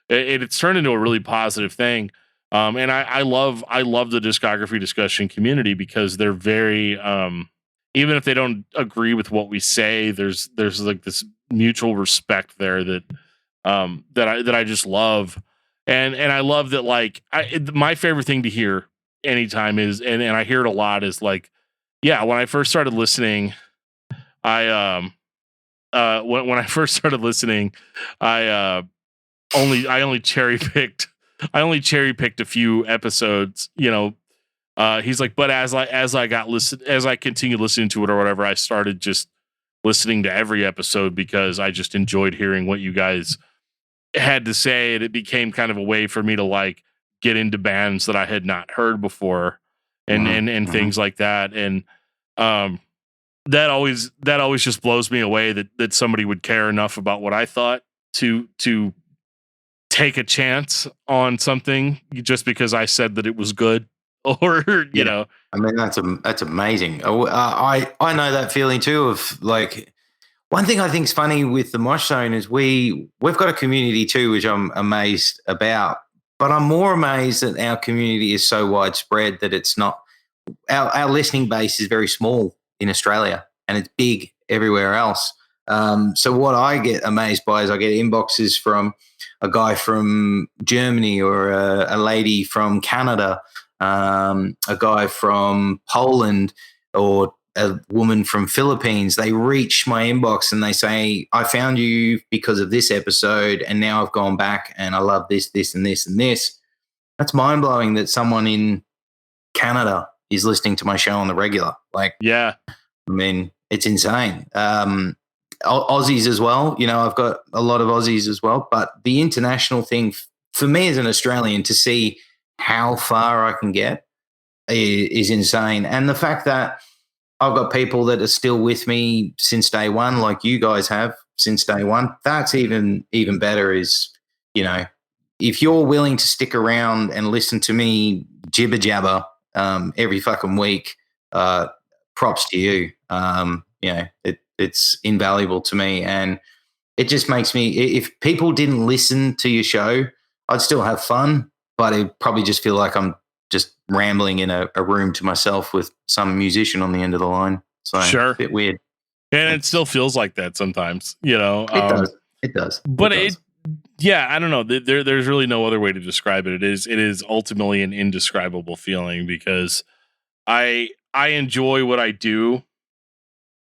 it's turned into a really positive thing. And I love the discography discussion community because they're very, even if they don't agree with what we say, there's like this mutual respect there that I just love. And I love that, like, my favorite thing to hear anytime is, and I hear it a lot, is like, yeah, when I first started listening When I first started listening, I only cherry picked a few episodes. He's like, but as I continued listening to it or whatever, I started just listening to every episode because I just enjoyed hearing what you guys had to say, and it became kind of a way for me to like get into bands that I had not heard before, and things like that. And that always just blows me away that somebody would care enough about what I thought to take a chance on something just because I said that it was good, or you know. I mean, that's amazing. I know that feeling too of like. One thing I think is funny with the Mosh Zone is we've got a community too, which I'm amazed about. But I'm more amazed that our community is so widespread that it's not. Our listening base is very small in Australia and it's big everywhere else. So what I get amazed by is I get inboxes from a guy from Germany or a lady from Canada, a guy from Poland, or a woman from Philippines. They reach my inbox and they say, I found you because of this episode and now I've gone back and I love this, this, and this, and this. That's mind-blowing that someone in Canada is listening to my show on the regular. Like, yeah, I mean, it's insane. Aussies as well. I've got a lot of Aussies as well. But the international thing, for me as an Australian, to see how far I can get is insane. And the fact that I've got people that are still with me since day one, like you guys have since day one. That's even better is, if you're willing to stick around and listen to me jibber jabber every fucking week, props to you. It's invaluable to me. And it just makes me, if people didn't listen to your show, I'd still have fun, but it'd probably just feel like I'm just rambling in a room to myself with some musician on the end of the line. So sure. A bit weird. And it still feels like that sometimes, It does. It does. But I don't know. There's really no other way to describe it. It is ultimately an indescribable feeling because I enjoy what I do,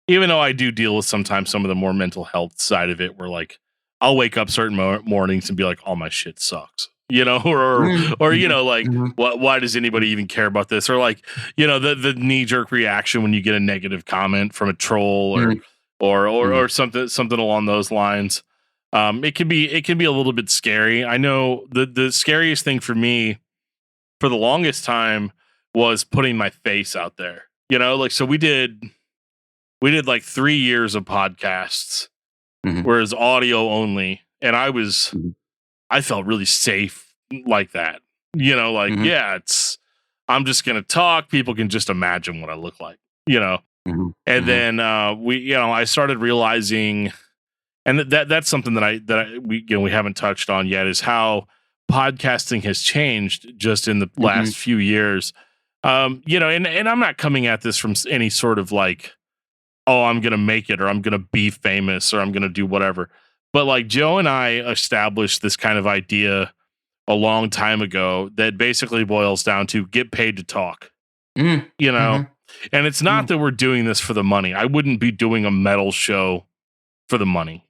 even though I do deal with sometimes some of the more mental health side of it, where like I'll wake up certain mornings and be like, all my shit sucks. Or like, why does anybody even care about this? Or like, the knee jerk reaction when you get a negative comment from a troll or something along those lines. It can be a little bit scary. I know the scariest thing for me for the longest time was putting my face out there, so we did like 3 years of podcasts, whereas audio only. And I felt really safe like that, I'm just going to talk. People can just imagine what I look like, and then, I started realizing, and that's something that we haven't touched on yet, is how podcasting has changed just in the last few years. And I'm not coming at this from any sort of like, oh, I'm going to make it, or I'm going to be famous, or I'm going to do whatever. But like Joe and I established this kind of idea a long time ago that basically boils down to get paid to talk, and it's not that we're doing this for the money. I wouldn't be doing a metal show for the money,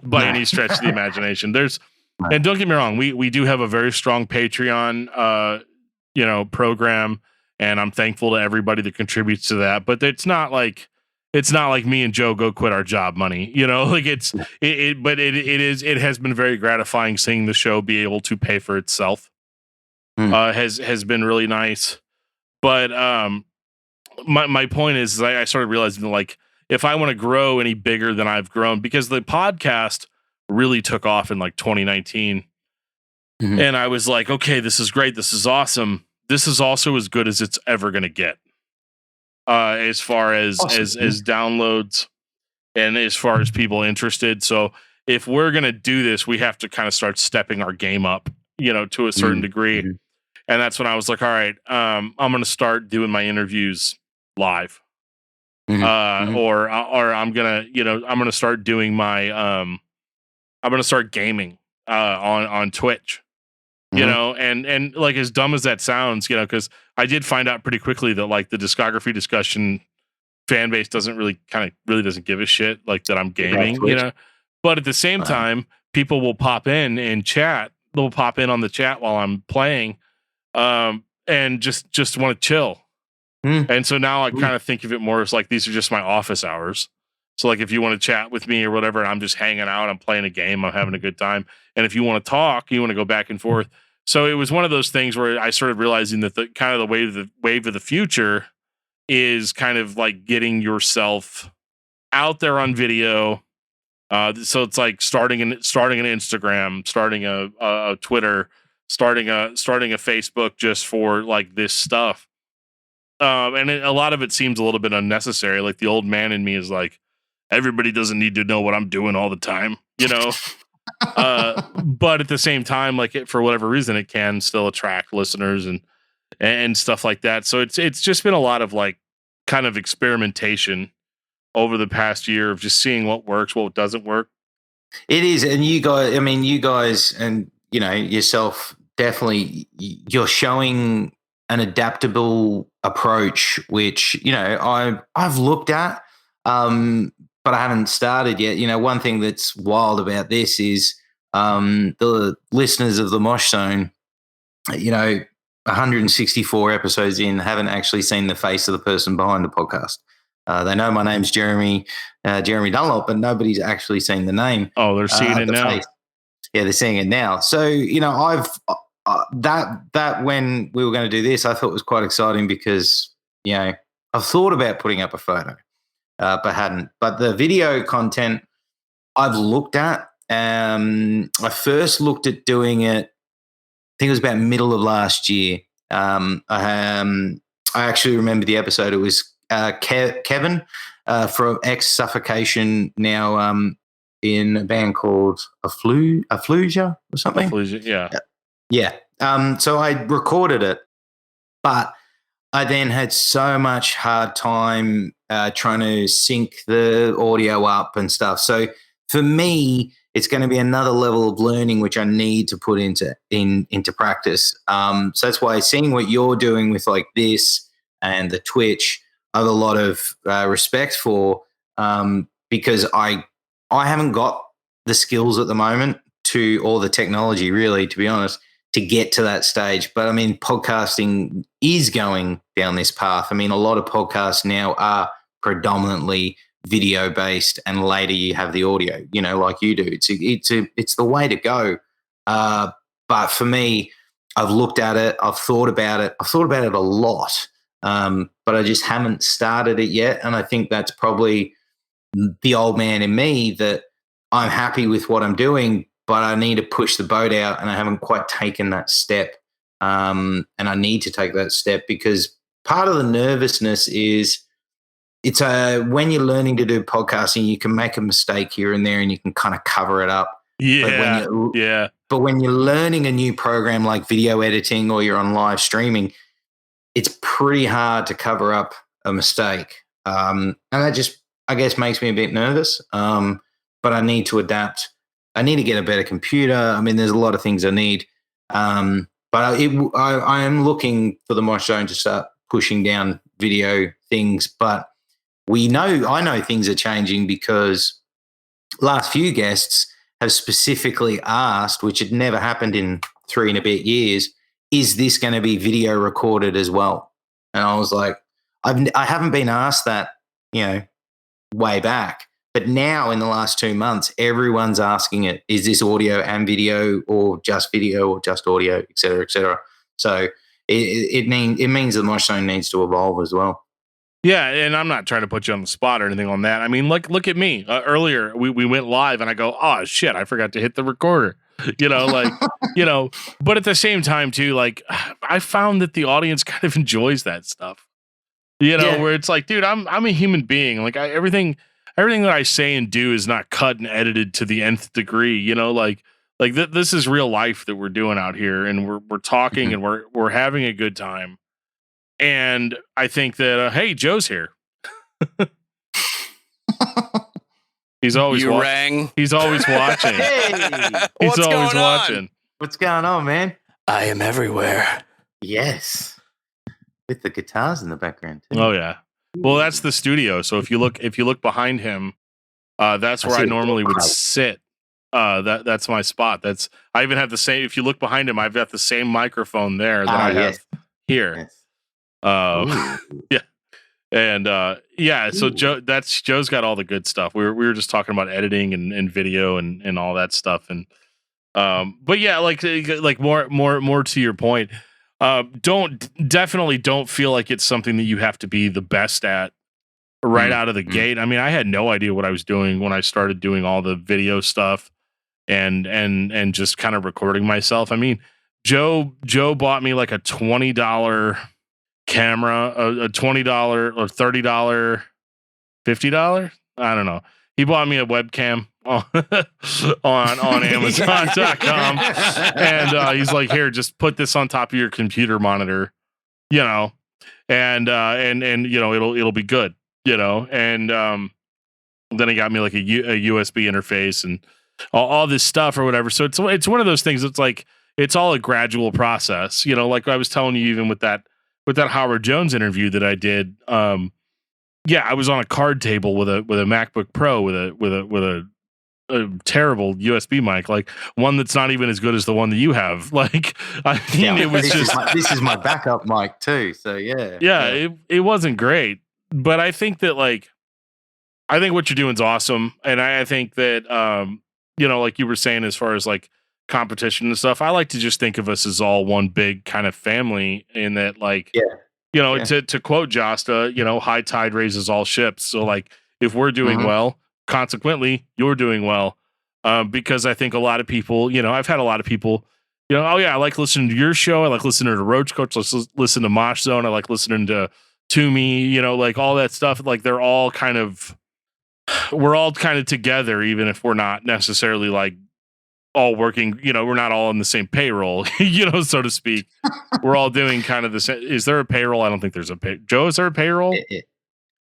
by any stretch of the imagination. And don't get me wrong, we do have a very strong Patreon, program, and I'm thankful to everybody that contributes to that. But it's not like me and Joe go quit our job money, like it has been very gratifying seeing the show be able to pay for itself. Has been really nice. But my point is I started realizing that, like, if I want to grow any bigger than I've grown, because the podcast really took off in like 2019, and I was like, okay, this is great. This is awesome. This is also as good as it's ever going to get. As far as downloads and as far as people interested. So if we're going to do this, we have to kind of start stepping our game up, to a certain degree. And that's when I was like, all right, I'm going to start doing my interviews live. Or I'm going to start doing my, I'm going to start gaming, on Twitch, and like, as dumb as that sounds, cause I did find out pretty quickly that like the discography discussion fan base doesn't really doesn't give a shit like that I'm gaming, you know. But at the same time, people will pop in and chat. They'll pop in on the chat while I'm playing, and just want to chill. And so now I kind of think of it more as like these are just my office hours. So like if you want to chat with me or whatever, I'm just hanging out, I'm playing a game, I'm having a good time. And if you want to talk, you want to go back and forth. So it was one of those things where I started realizing that the kind of the wave of the future is kind of like getting yourself out there on video. So it's like starting an Instagram, starting a Twitter, starting a Facebook just for like this stuff. And a lot of it seems a little bit unnecessary. Like the old man in me is like, everybody doesn't need to know what I'm doing all the time, you know? But at the same time, like for whatever reason, it can still attract listeners and stuff like that. So it's just been a lot of like kind of experimentation over the past year of just seeing what works, what doesn't work. It is. And you guys and, you know, yourself, definitely you're showing an adaptable approach, which, you know, I've looked at, but I haven't started yet. You know, one thing that's wild about this is the listeners of the Mosh Zone, you know, 164 episodes in, haven't actually seen the face of the person behind the podcast. They know my name's Jeremy Dunlop, but nobody's actually seen the name. Oh, they're seeing it now. Face. Yeah, they're seeing it now. So, you know, I've that when we were going to do this, I thought was quite exciting because, you know, I've thought about putting up a photo, but hadn't. But the video content I've looked at. I first looked at doing it, I think it was about middle of last year. I actually remember the episode. It was Kevin from ex-Suffocation, now in a band called Afflusia or something. Afflusia, yeah. Yeah. So I recorded it, but I then had so much hard time trying to sync the audio up and stuff. So for me, it's going to be another level of learning which I need to put into practice. So that's why seeing what you're doing with like this and the Twitch, I have a lot of respect for, because I haven't got the skills at the moment or the technology really, to be honest, to get to that stage. But I mean, podcasting is going down this path. I mean, a lot of podcasts now are predominantly video based, and later you have the audio, you know, like you do. It's the way to go. But for me, I've looked at it, I've thought about it a lot, but I just haven't started it yet. And I think that's probably the old man in me, that I'm happy with what I'm doing, but I need to push the boat out, and I haven't quite taken that step. And I need to take that step because part of the nervousness is it's when you're learning to do podcasting, you can make a mistake here and there and you can kind of cover it up. Yeah. But when you're learning a new program like video editing or you're on live streaming, it's pretty hard to cover up a mistake. And that just, I guess, makes me a bit nervous. But I need to adapt. I need to get a better computer. I mean, there's a lot of things I need. But I am looking for the Mosh Zone to start pushing down video things. But I know things are changing because last few guests have specifically asked, which had never happened in 3 and a bit years, is this going to be video recorded as well? And I was like, I haven't been asked that, you know, way back. But now in the last 2 months, everyone's asking it, is this audio and video or just audio, et cetera, et cetera. So it means the Mosh Zone needs to evolve as well. Yeah, and I'm not trying to put you on the spot or anything on that. I mean, look at me. Earlier, we went live, and I go, oh, shit, I forgot to hit the recorder. You know, like, you know, but at the same time, too, like, I found that the audience kind of enjoys that stuff. You know, where it's like, dude, I'm a human being. Like, everything that I say and do is not cut and edited to the nth degree. You know, like this is real life that we're doing out here, and we're talking and we're having a good time. And I think that, hey, Joe's here. He's always watching. He's always watching. Hey, What's always going watching. On? What's going on, man? I am everywhere. Yes. With the guitars in the background, too. Oh, yeah. Well, that's the studio. So if you look behind him, that's where I normally would sit. That's my spot. I even have the same. If you look behind him, I've got the same microphone there that I have here. Yes. Yeah. And so Joe's got all the good stuff. We were just talking about editing and video and all that stuff. And but yeah, like more to your point. Definitely don't feel like it's something that you have to be the best at right out of the gate. I mean, I had no idea what I was doing when I started doing all the video stuff and just kind of recording myself. I mean, Joe bought me like a $20 camera, a $20 or $30, $50. I don't know. He bought me a webcam on Amazon.com, and he's like, "Here, just put this on top of your computer monitor, and it'll be good, And then he got me like a USB interface and all this stuff or whatever. So it's one of those things. It's like it's all a gradual process, Like I was telling you, even with that Howard Jones interview that I did. I was on a card table with a MacBook Pro with a terrible USB mic, like one that's not even as good as the one that you have. Like, I mean, it was this is my backup mic too. So it wasn't great, but I think that I think what you're doing is awesome, and I think that like you were saying, as far as like competition and stuff, I like to just think of us as all one big kind of family. In that, to quote Josta, high tide raises all ships. So like, if we're doing well, consequently, you're doing well. Because I think a lot of people, I've had a lot of people, oh yeah, I like listening to your show. I like listening to Roach Coach. Let's listen to Mosh Zone. I like listening to me, like all that stuff. Like we're all kind of together, even if we're not necessarily like all working, we're not all on the same payroll, so to speak. We're all doing kind of the same. Is there a payroll? I don't think there's a Joe, is there a payroll?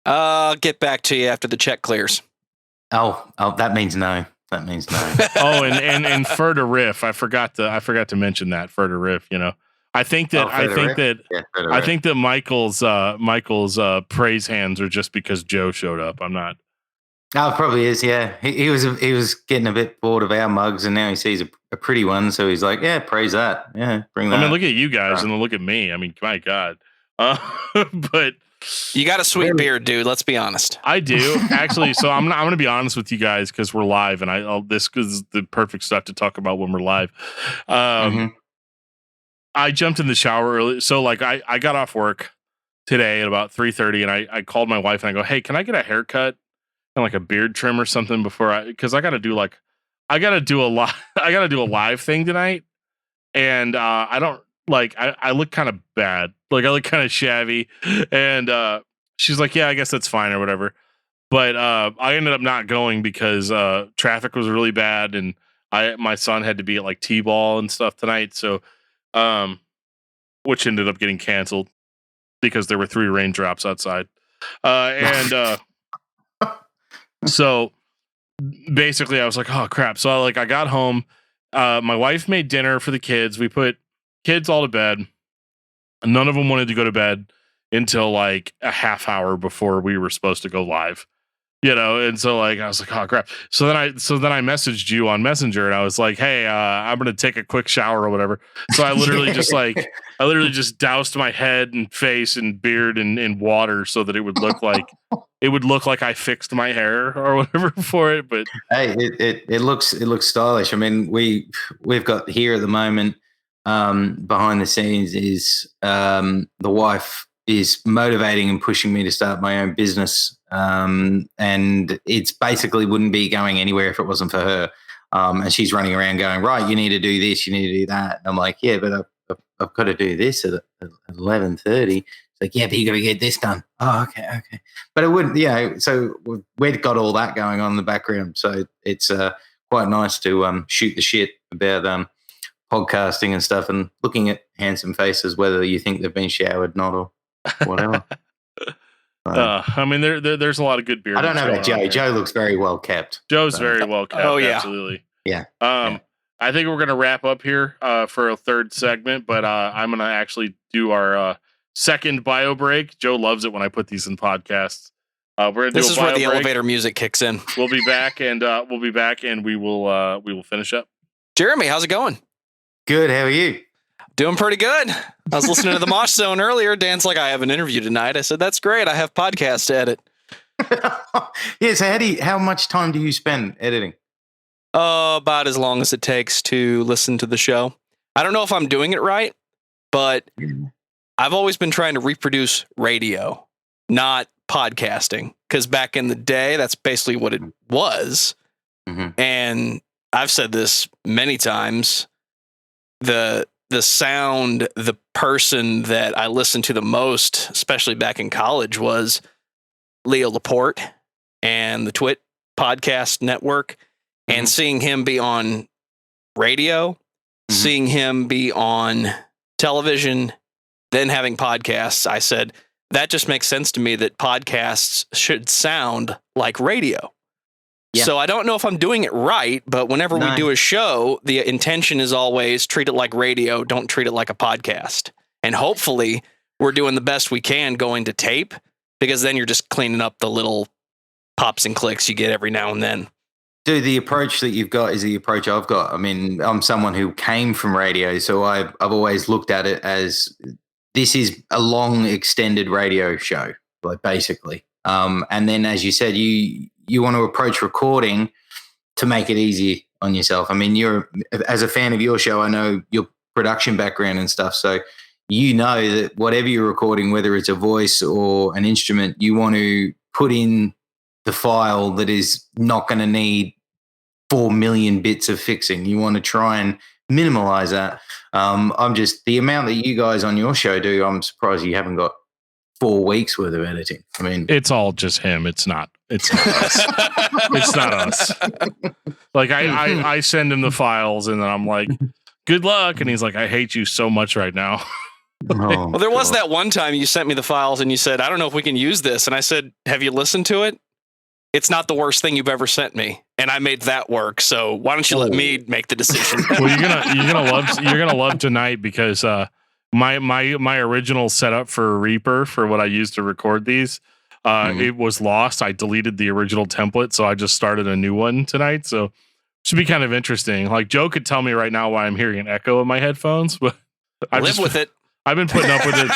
I'll get back to you after the check clears. Oh, that means no. That means no. Oh, and Further Riff. I forgot to mention that Further Riff, I think that Michael's praise hands are just because Joe showed up. I'm not. Oh, probably is. Yeah, he was getting a bit bored of our mugs, and now he sees a pretty one, so he's like, "Yeah, praise that. Yeah, bring that." I mean, look at you guys, and then look at me. I mean, my God. But you got a sweet beard, dude. Let's be honest. I do, actually. So I'm going to be honest with you guys because we're live, and this is the perfect stuff to talk about when we're live. I jumped in the shower early, so like I got off work today at about 3:30, and I called my wife and I go, "Hey, can I get a haircut and like a beard trim or something because I got to do a live thing tonight, and I don't like I look kind of bad, like I look kind of shabby." And she's like, "Yeah, I guess that's fine or whatever." But I ended up not going because traffic was really bad, and my son had to be at like T-ball and stuff tonight, so which ended up getting canceled because there were 3 raindrops outside, and so basically I was like, oh crap. So I got home, my wife made dinner for the kids. We put kids all to bed. None of them wanted to go to bed until like a half hour before we were supposed to go live, and so like I was like, oh crap. So then I messaged you on Messenger, and I was like, hey, I'm gonna take a quick shower or whatever. So I literally just doused my head and face and beard in water so that it would look like I fixed my hair or whatever for it. But hey, it looks stylish. I mean, we've got here at the moment, behind the scenes is the wife is motivating and pushing me to start my own business. And it's basically wouldn't be going anywhere if it wasn't for her. And she's running around going, right, you need to do this, you need to do that. And I'm like, yeah, but I've got to do this at 11:30. It's like, yeah, but you got to get this done. Oh, okay. But it wouldn't, so we've got all that going on in the background. So it's quite nice to shoot the shit about podcasting and stuff and looking at handsome faces, whether you think they've been showered, not, or whatever. I mean, there's a lot of good beer. I don't know about Joe. Joe looks very well kept. Joe's very well kept. Oh yeah, absolutely. Yeah. I think we're gonna wrap up here for a third segment, but I'm gonna actually do our second bio break. Joe loves it when I put these in podcasts. We're gonna This do a is where bio the break. elevator music kicks in. We'll be back, and we will finish up. Jeremy, how's it going? Good. How are you? Doing pretty good. I was listening to the Mosh Zone earlier. Dan's like, I have an interview tonight. I said, that's great. I have podcasts to edit. Yeah. So how much time do you spend editing? About as long as it takes to listen to the show. I don't know if I'm doing it right, but I've always been trying to reproduce radio, not podcasting, because back in the day, that's basically what it was. Mm-hmm. And I've said this many times. The sound, the person that I listened to the most, especially back in college, was Leo Laporte and the Twit podcast network. And seeing him be on radio, seeing him be on television, then having podcasts, I said, that just makes sense to me that podcasts should sound like radio. Yeah. So I don't know if I'm doing it right, but whenever we do a show, the intention is always treat it like radio, don't treat it like a podcast. And hopefully we're doing the best we can going to tape, because then you're just cleaning up the little pops and clicks you get every now and then. Dude, the approach that you've got is the approach I've got. I mean, I'm someone who came from radio, so I've always looked at it as this is a long, extended radio show, like basically. And then, as you said, you want to approach recording to make it easy on yourself. I mean, as a fan of your show, I know your production background and stuff, so you know that whatever you're recording, whether it's a voice or an instrument, you want to put in the file that is not going to need 4 million bits of fixing. You want to try and minimize that. I'm just, the amount that you guys on your show do, I'm surprised you haven't got 4 weeks worth of editing. I mean, it's all just him. It's not us. It's not us. Like I send him the files and then I'm like, good luck. And he's like, I hate you so much right now. Well, there was that one time you sent me the files and you said, I don't know if we can use this. And I said, have you listened to it? It's not the worst thing you've ever sent me, and I made that work. So why don't you let me make the decision? Well, you're gonna love tonight, because my original setup for Reaper for what I used to record these, it was lost. I deleted the original template, so I just started a new one tonight. So it should be kind of interesting. Like Joe could tell me right now why I'm hearing an echo in my headphones, but Live with it. I've been putting up with it.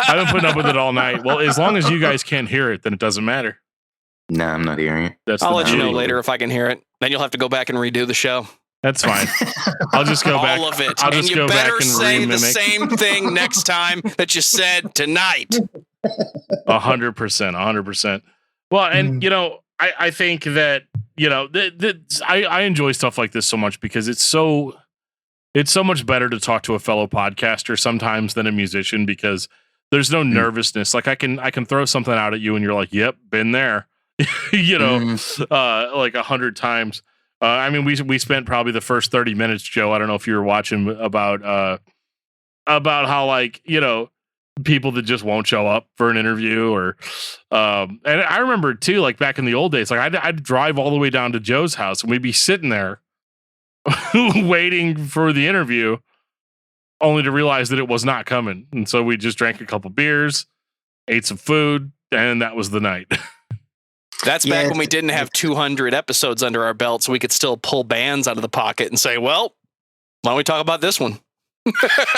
I've been putting up with it all night. Well, as long as you guys can't hear it, then it doesn't matter. No, I'm not hearing it. I'll let you know later if I can hear it. Then you'll have to go back and redo the show. That's fine. I'll just go back. All of it. I'll just and you go better back and say re-mimic. the same thing next time that you said tonight. 100%. 100%. Well, and I think that I enjoy stuff like this so much, because it's so much better to talk to a fellow podcaster sometimes than a musician, because there's no nervousness. Like I can throw something out at you and you're like, yep, been there. Like 100 times. I mean, we spent probably the first 30 minutes, Joe. I don't know if you were watching, about how, like, people that just won't show up for an interview, or and I remember too, like back in the old days, like I'd drive all the way down to Joe's house and we'd be sitting there waiting for the interview, only to realize that it was not coming. And so we just drank a couple beers, ate some food, and that was the night. That's back when we didn't have 200 episodes under our belt, so we could still pull bands out of the pocket and say, well, why don't we talk about this one?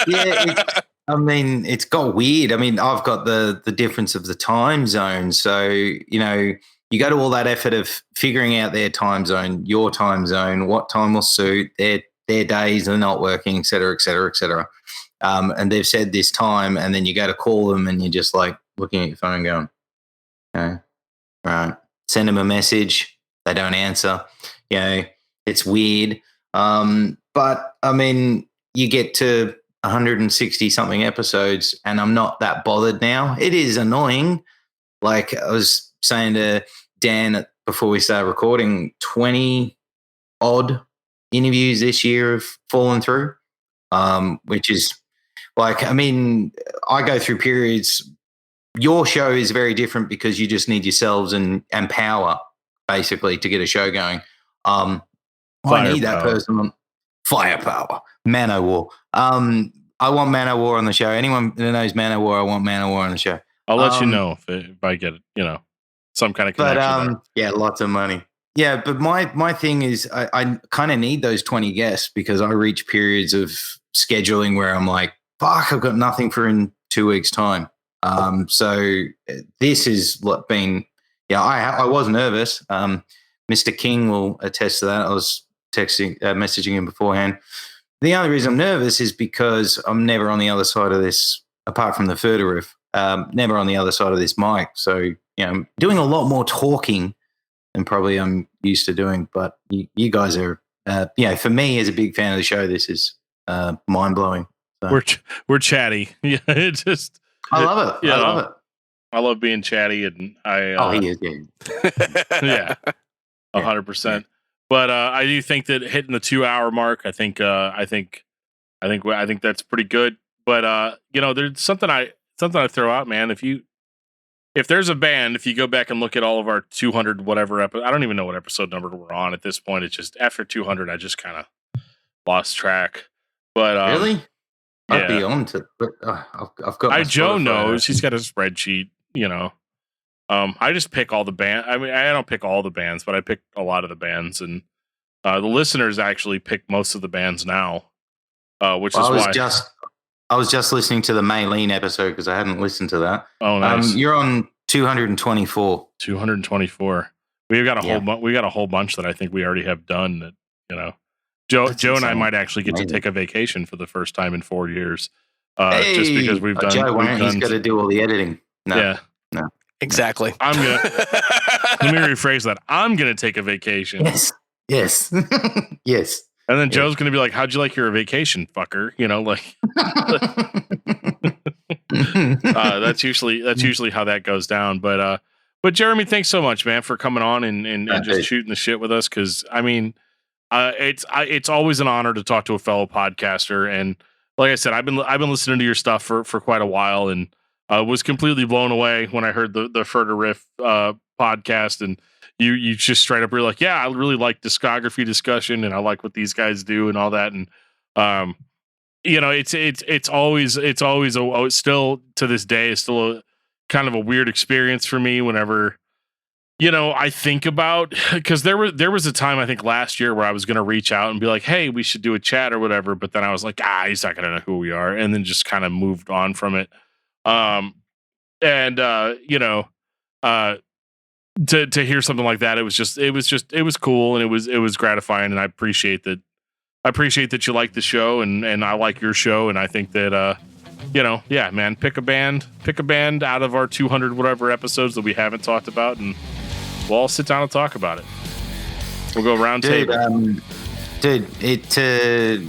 It's got weird. I mean, I've got the difference of the time zone. So, you go to all that effort of figuring out their time zone, your time zone, what time will suit, their days are not working, et cetera, et cetera, et cetera. And they've said this time, and then you go to call them and you're just like looking at your phone going, okay, right. Send them a message. They don't answer. It's weird. But I mean, you get to 160 something episodes and I'm not that bothered now. It is annoying. Like I was saying to Dan before we started recording, 20 odd interviews this year have fallen through, which is like, I mean, I go through periods. Your show is very different because you just need yourselves and power basically to get a show going. I need that person on firepower, man o' war. I want Manowar on the show. Anyone that knows Manowar, I want Manowar on the show. I'll let you know if I get it. Some kind of connection. But yeah, lots of money. Yeah, but my thing is I kind of need those 20 guests because I reach periods of scheduling where I'm like, fuck, I've got nothing for in 2 weeks' time. So this has been, I was nervous. Mr. King will attest to that. I was messaging him beforehand. The only reason I'm nervous is because I'm never on the other side of this, apart from the further riff, never on the other side of this mic. So, I'm doing a lot more talking than probably I'm used to doing. But you guys are, for me as a big fan of the show, this is mind blowing. So. We're chatty. Yeah, I love it. I love it. I love being chatty, and he is. Yeah, 100%. But I do think that hitting the 2-hour mark, I think that's pretty good. But there's something I throw out, man. If there's a band, if you go back and look at all of our 200 whatever episode, I don't even know what episode number we're on at this point. It's just after 200, I just kind of lost track. But really, I'd be on to. But I've got. Joe knows he's got a spreadsheet. I just pick all the band. I mean, I don't pick all the bands, but I pick a lot of the bands, and the listeners actually pick most of the bands now, which is why. I was just listening to the Maylene episode because I hadn't listened to that. Oh, nice. You're on 224. 224. We've got a whole bunch that I think we already have done. That Joe and I might actually get to take a vacation for the first time in 4 years, just because we've done. Joe, he's got to do all the editing. No, no, exactly. I'm gonna let me rephrase that. I'm gonna take a vacation. Yes, yes. And then Joe's going to be like, how'd you like your vacation, fucker? That's usually how that goes down. But Jeremy, thanks so much, man, for coming on and just shooting the shit with us. Cause I mean, it's always an honor to talk to a fellow podcaster. And like I said, I've been listening to your stuff for quite a while, and was completely blown away when I heard the Further Riff podcast, and you just straight up were like, yeah, I really like discography discussion, and I like what these guys do and all that. And, it's always still to this day, it's still a kind of a weird experience for me whenever, I think about, cause there was a time I think last year where I was going to reach out and be like, hey, we should do a chat or whatever. But then I was like, he's not going to know who we are. And then just kind of moved on from it. To hear something like that, it was cool, and it was gratifying, and I appreciate that you like the show, and I like your show, and I think that yeah, man, pick a band out of our 200 whatever episodes that we haven't talked about, and we'll all sit down and talk about it. We'll go round table. To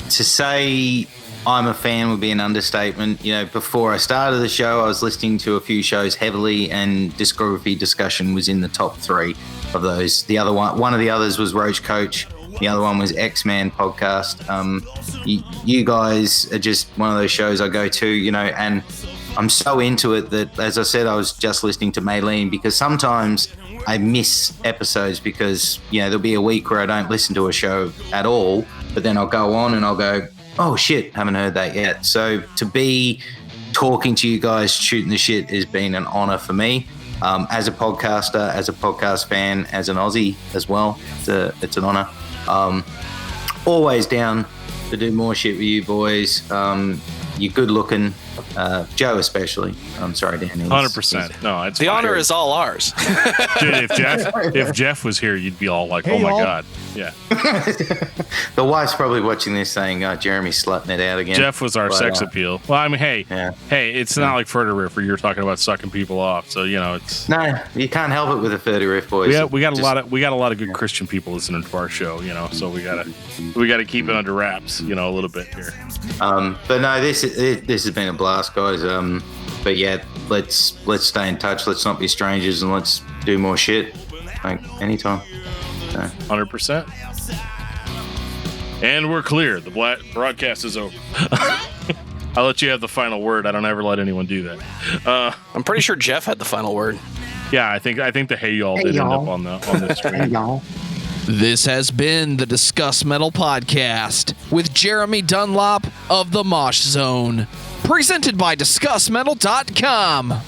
say I'm a fan would be an understatement. Before I started the show, I was listening to a few shows heavily, and discography discussion was in the top 3 of those. The other one of the others was Roach Coach. The other one was X-Man podcast. You guys are just one of those shows I go to, and I'm so into it that, as I said, I was just listening to Maylene because sometimes I miss episodes because, there'll be a week where I don't listen to a show at all, but then I'll go on and I'll go, oh shit, haven't heard that yet. So to be talking to you guys, shooting the shit, has been an honor for me. As a podcaster, as a podcast fan, as an Aussie as well, it's an honor. Always down to do more shit with you boys. You're good looking, Joe especially. I'm sorry, Danny. 100%. No, it's the honor is all ours. Dude, if Jeff was here, you'd be all like, hey, "Oh my god!" Yeah. The wife's probably watching this, saying, "Jeremy's slutting it out again." Jeff was our sex appeal. Well, I mean, hey, it's not like Further Riff where you're talking about sucking people off. So it's no, you can't help it with a Further Riff, boys. Yeah, we got a lot of good Christian people listening to our show. So we gotta keep it under wraps, a little bit here. But no, this has been a blast, guys. But yeah, let's stay in touch. Let's not be strangers, and let's do more shit. Like anytime. 100%. And we're clear. The broadcast is over. I'll let you have the final word. I don't ever let anyone do that. I'm pretty sure Jeff had the final word. Yeah, I think the hey y'all did end up on the screen. Hey y'all. This has been the Discuss Metal Podcast with Jeremy Dunlop of the Mosh Zone. Presented by discussmetal.com.